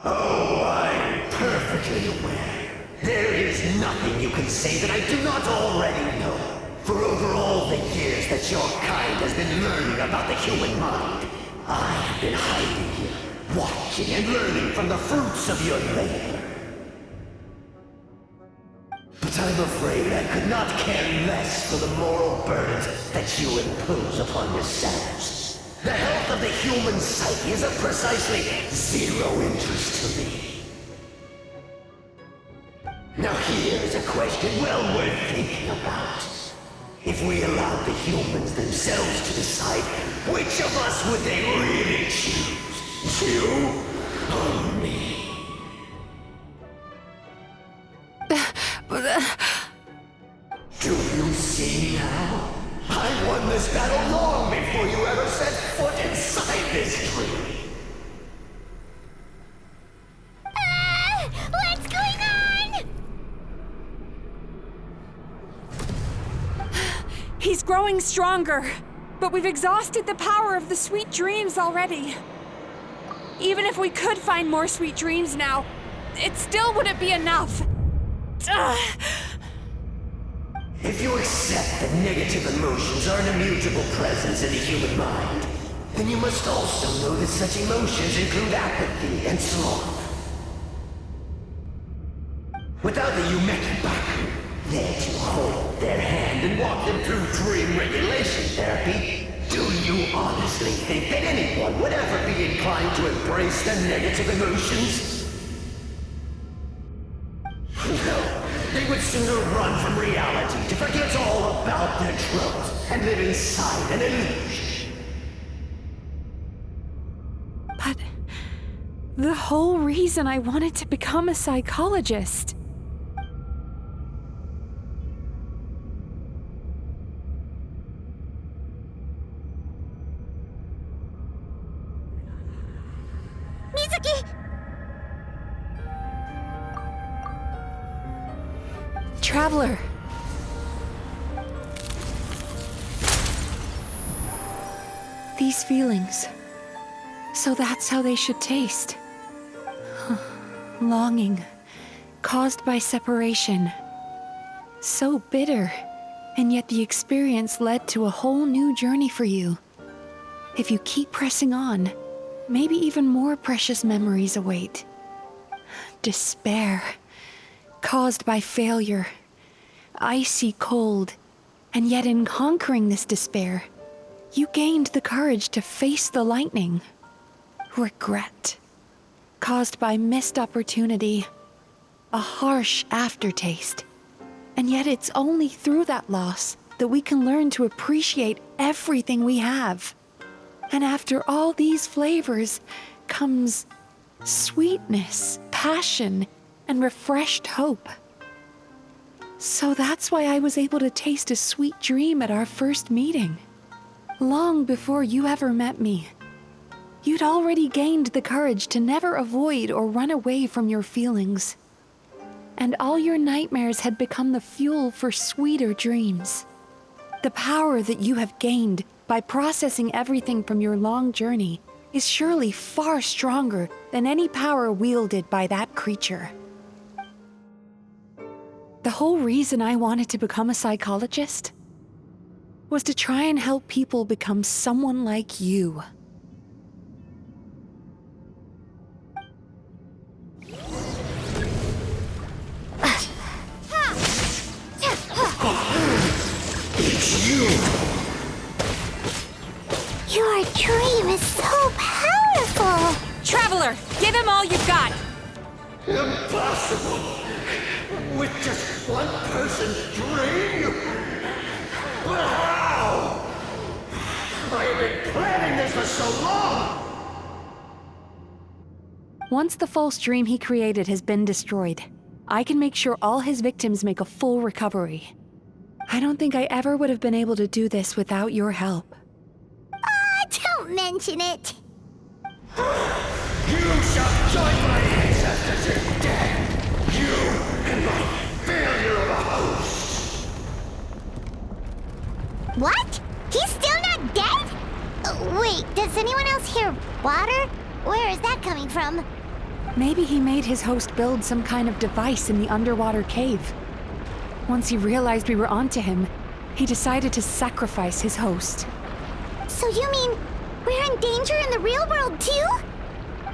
Oh, I'm perfectly aware. There is nothing you can say that I do not already know. For over all the years that your kind has been learning about the human mind, I have been hiding here, watching and learning from the fruits of your labor. But I'm afraid I could not care less for the moral burdens that you impose upon yourselves. The health of the human psyche is of precisely zero interest to me. Now here's a question well worth thinking about. If we allowed the humans themselves to decide, which of us would they really choose? You or me? Do you see now? I won this battle long before you ever set foot inside this tree. What's going on? He's growing stronger, but we've exhausted the power of the sweet dreams already. Even if we could find more sweet dreams now, it still wouldn't be enough. If you accept that negative emotions are an immutable presence in the human mind, then you must also know that such emotions include apathy and sloth. Without the Yumemizuki there to hold their hand and walk them through dream regulation therapy, Do you honestly think that anyone would ever be inclined to embrace the negative emotions? No, they would sooner run from reality to forget all about their troubles and live inside an illusion. But the whole reason I wanted to become a psychologist. Mizuki! Traveler. These feelings. So that's how they should taste. Longing, caused by separation. So bitter, and yet the experience led to a whole new journey for you. If you keep pressing on, maybe even more precious memories await. Despair, caused by failure. Icy cold, and yet in conquering this despair, you gained the courage to face the lightning. Regret, caused by missed opportunity, a harsh aftertaste. And yet it's only through that loss that we can learn to appreciate everything we have. And after all these flavors comes sweetness, passion, and refreshed hope. So that's why I was able to taste a sweet dream at our first meeting. Long before you ever met me, you'd already gained the courage to never avoid or run away from your feelings. And all your nightmares had become the fuel for sweeter dreams. The power that you have gained by processing everything from your long journey is surely far stronger than any power wielded by that creature. The whole reason I wanted to become a psychologist was to try and help people become someone like you. It's you! Your dream is so powerful! Traveler, give him all you've got! Impossible! With just one person's dream? But how? I have been planning this for so long! Once the false dream he created has been destroyed, I can make sure all his victims make a full recovery. I don't think I ever would have been able to do this without your help. Don't mention it! You shall join my ancestors in death! You and my failure of a host! What? He's still not dead? Wait, does anyone else hear water? Where is that coming from? Maybe he made his host build some kind of device in the underwater cave. Once he realized we were onto him, he decided to sacrifice his host. So you mean we're in danger in the real world too?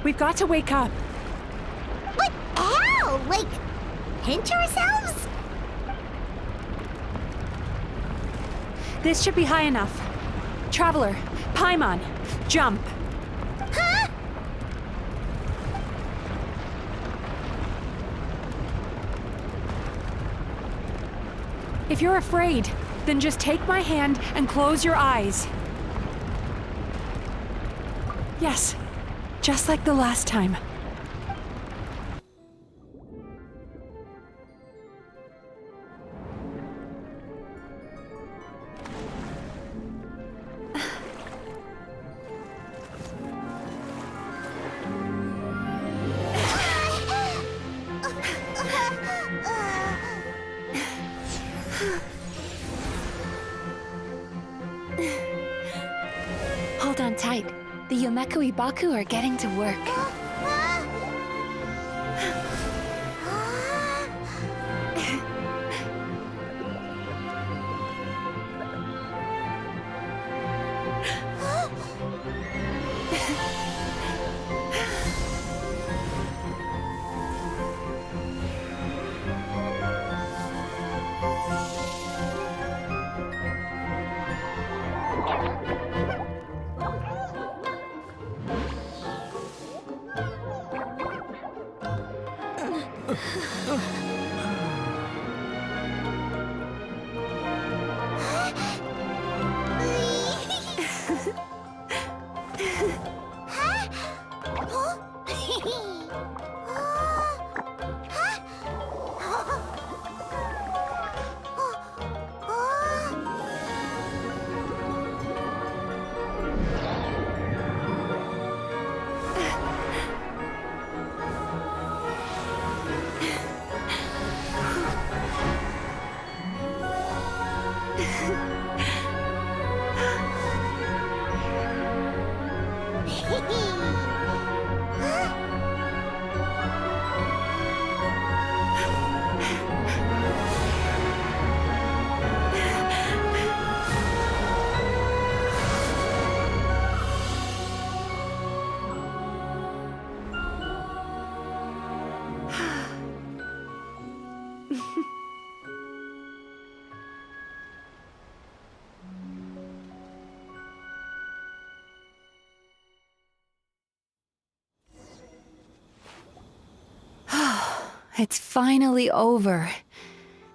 We've got to wake up. But how? Like, pinch ourselves? This should be high enough. Traveler, Paimon, jump. Huh? If you're afraid, then just take my hand and close your eyes. Yes, just like the last time. Hold on tight. The Yumemizuki are getting to work. It's finally over.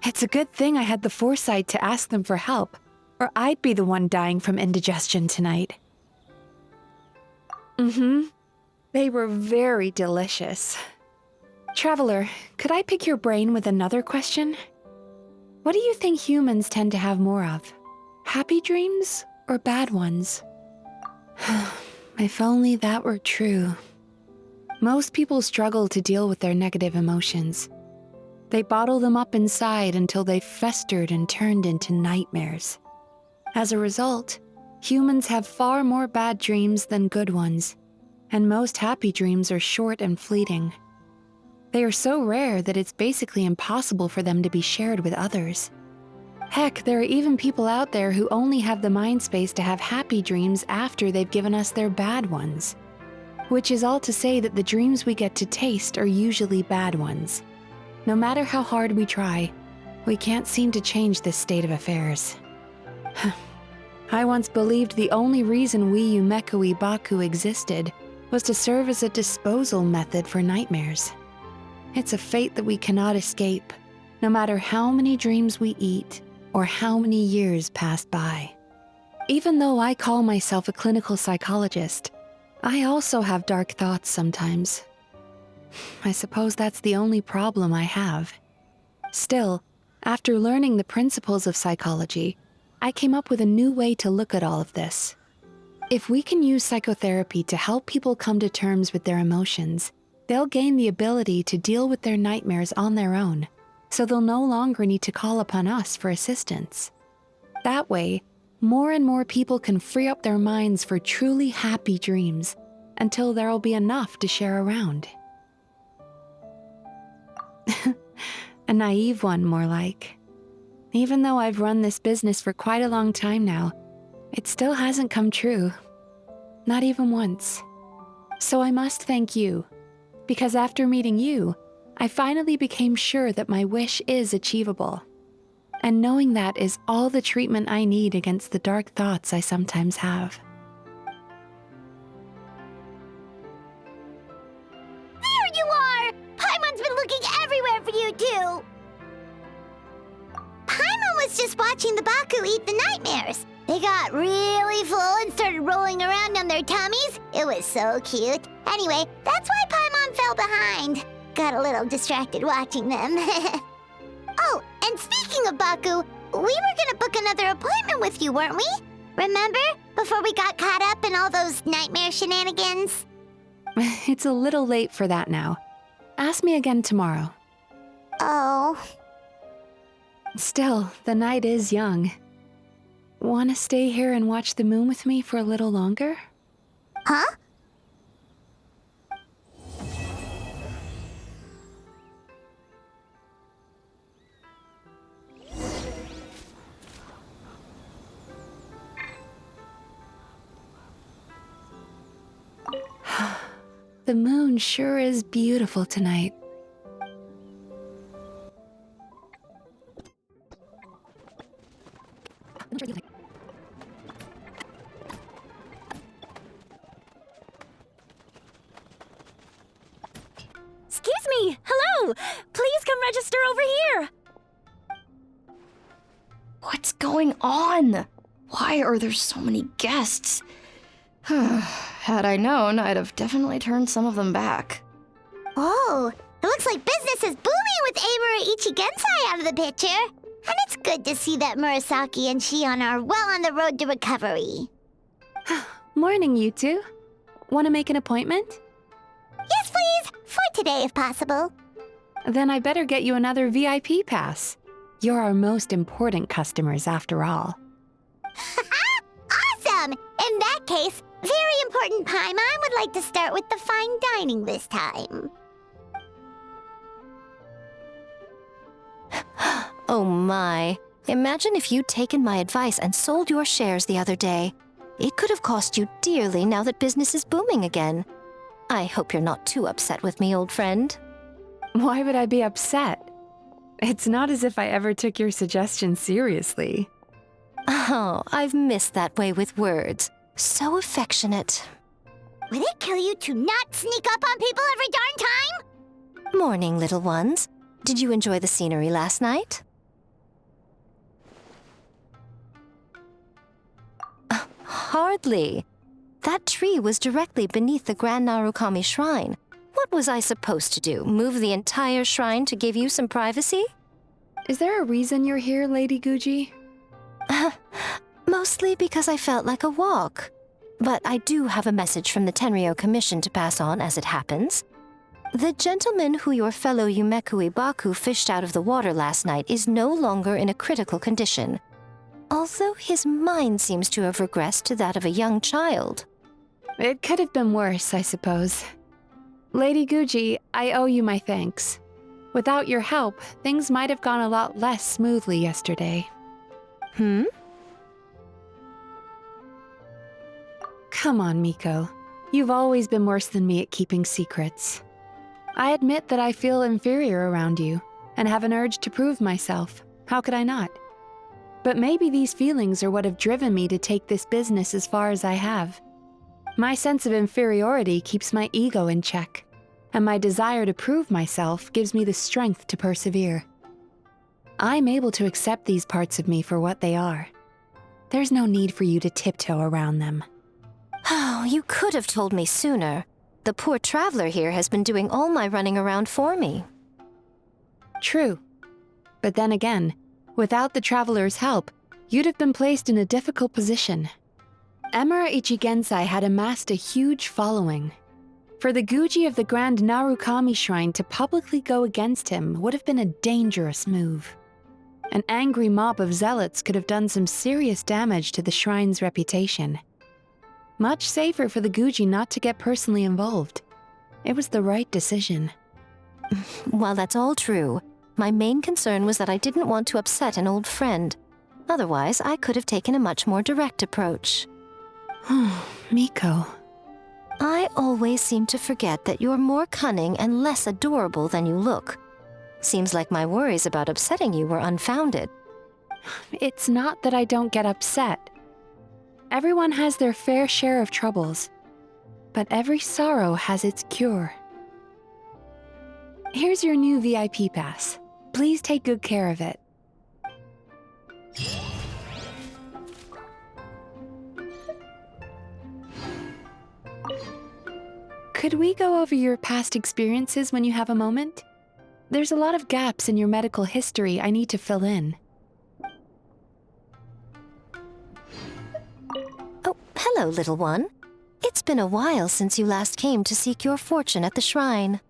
It's a good thing I had the foresight to ask them for help, or I'd be the one dying from indigestion tonight. They were very delicious. Traveler, could I pick your brain with another question? What do you think humans tend to have more of? Happy dreams or bad ones? If only that were true. Most people struggle to deal with their negative emotions. They bottle them up inside until they've festered and turned into nightmares. As a result, humans have far more bad dreams than good ones, and most happy dreams are short and fleeting. They are so rare that it's basically impossible for them to be shared with others. Heck, there are even people out there who only have the mind space to have happy dreams after they've given us their bad ones. Which is all to say that the dreams we get to taste are usually bad ones. No matter how hard we try, we can't seem to change this state of affairs. I once believed the only reason we Yumemizuki existed was to serve as a disposal method for nightmares. It's a fate that we cannot escape, no matter how many dreams we eat or how many years pass by. Even though I call myself a clinical psychologist, I also have dark thoughts sometimes. I suppose that's the only problem I have. Still, after learning the principles of psychology, I came up with a new way to look at all of this. If we can use psychotherapy to help people come to terms with their emotions, they'll gain the ability to deal with their nightmares on their own, so they'll no longer need to call upon us for assistance. That way, more and more people can free up their minds for truly happy dreams until there'll be enough to share around. A naive one, more like. Even though I've run this business for quite a long time now, it still hasn't come true. Not even once. So I must thank you, because after meeting you, I finally became sure that my wish is achievable. And knowing that is all the treatment I need against the dark thoughts I sometimes have. There you are! Paimon's been looking everywhere for you, too! Paimon was just watching the Baku eat the nightmares. They got really full and started rolling around on their tummies. It was so cute. Anyway, that's why Paimon fell behind. Got a little distracted watching them. Oh, and speaking of Baku, we were gonna book another appointment with you, weren't we? Remember? Before we got caught up in all those nightmare shenanigans? It's a little late for that now. Ask me again tomorrow. Oh. Still, the night is young. Wanna stay here and watch the moon with me for a little longer? Huh? The moon sure is beautiful tonight. Excuse me! Hello! Please come register over here! What's going on? Why are there so many guests? Had I known, I'd have definitely turned some of them back. Oh, it looks like business is booming with Amura Ichigensai out of the picture. And it's good to see that Murasaki and Shion are well on the road to recovery. Morning, you two. Want to make an appointment? Yes, please. For today, if possible. Then I better get you another VIP pass. You're our most important customers after all. Awesome! In that case, very important Paimon would like to start with the fine dining this time. Oh my. Imagine if you'd taken my advice and sold your shares the other day. It could have cost you dearly now that business is booming again. I hope you're not too upset with me, old friend. Why would I be upset? It's not as if I ever took your suggestion seriously. Oh, I've missed that way with words. So affectionate. Would it kill you to not sneak up on people every darn time? Morning, little ones. Did you enjoy the scenery last night? Hardly. That tree was directly beneath the Grand Narukami Shrine. What was I supposed to do? Move the entire shrine to give you some privacy? Is there a reason you're here, Lady Guji? Mostly because I felt like a walk. But I do have a message from the Tenryo Commission to pass on as it happens. The gentleman who your fellow Yumekui Baku fished out of the water last night is no longer in a critical condition. Although his mind seems to have regressed to that of a young child. It could have been worse, I suppose. Lady Guji, I owe you my thanks. Without your help, things might have gone a lot less smoothly yesterday. Come on, Miko. You've always been worse than me at keeping secrets. I admit that I feel inferior around you, and have an urge to prove myself. How could I not? But maybe these feelings are what have driven me to take this business as far as I have. My sense of inferiority keeps my ego in check, and my desire to prove myself gives me the strength to persevere. I'm able to accept these parts of me for what they are. There's no need for you to tiptoe around them. Oh, you could have told me sooner. The poor traveler here has been doing all my running around for me. True. But then again, without the traveler's help, you'd have been placed in a difficult position. Emura Ichigensai had amassed a huge following. For the Guji of the Grand Narukami Shrine to publicly go against him would have been a dangerous move. An angry mob of zealots could have done some serious damage to the shrine's reputation. Much safer for the Guji not to get personally involved. It was the right decision. While that's all true, my main concern was that I didn't want to upset an old friend. Otherwise, I could have taken a much more direct approach. Miko. I always seem to forget that you're more cunning and less adorable than you look. Seems like my worries about upsetting you were unfounded. It's not that I don't get upset. Everyone has their fair share of troubles, but every sorrow has its cure. Here's your new VIP pass. Please take good care of it. Could we go over your past experiences when you have a moment? There's a lot of gaps in your medical history I need to fill in. Oh, hello, little one. It's been a while since you last came to seek your fortune at the shrine.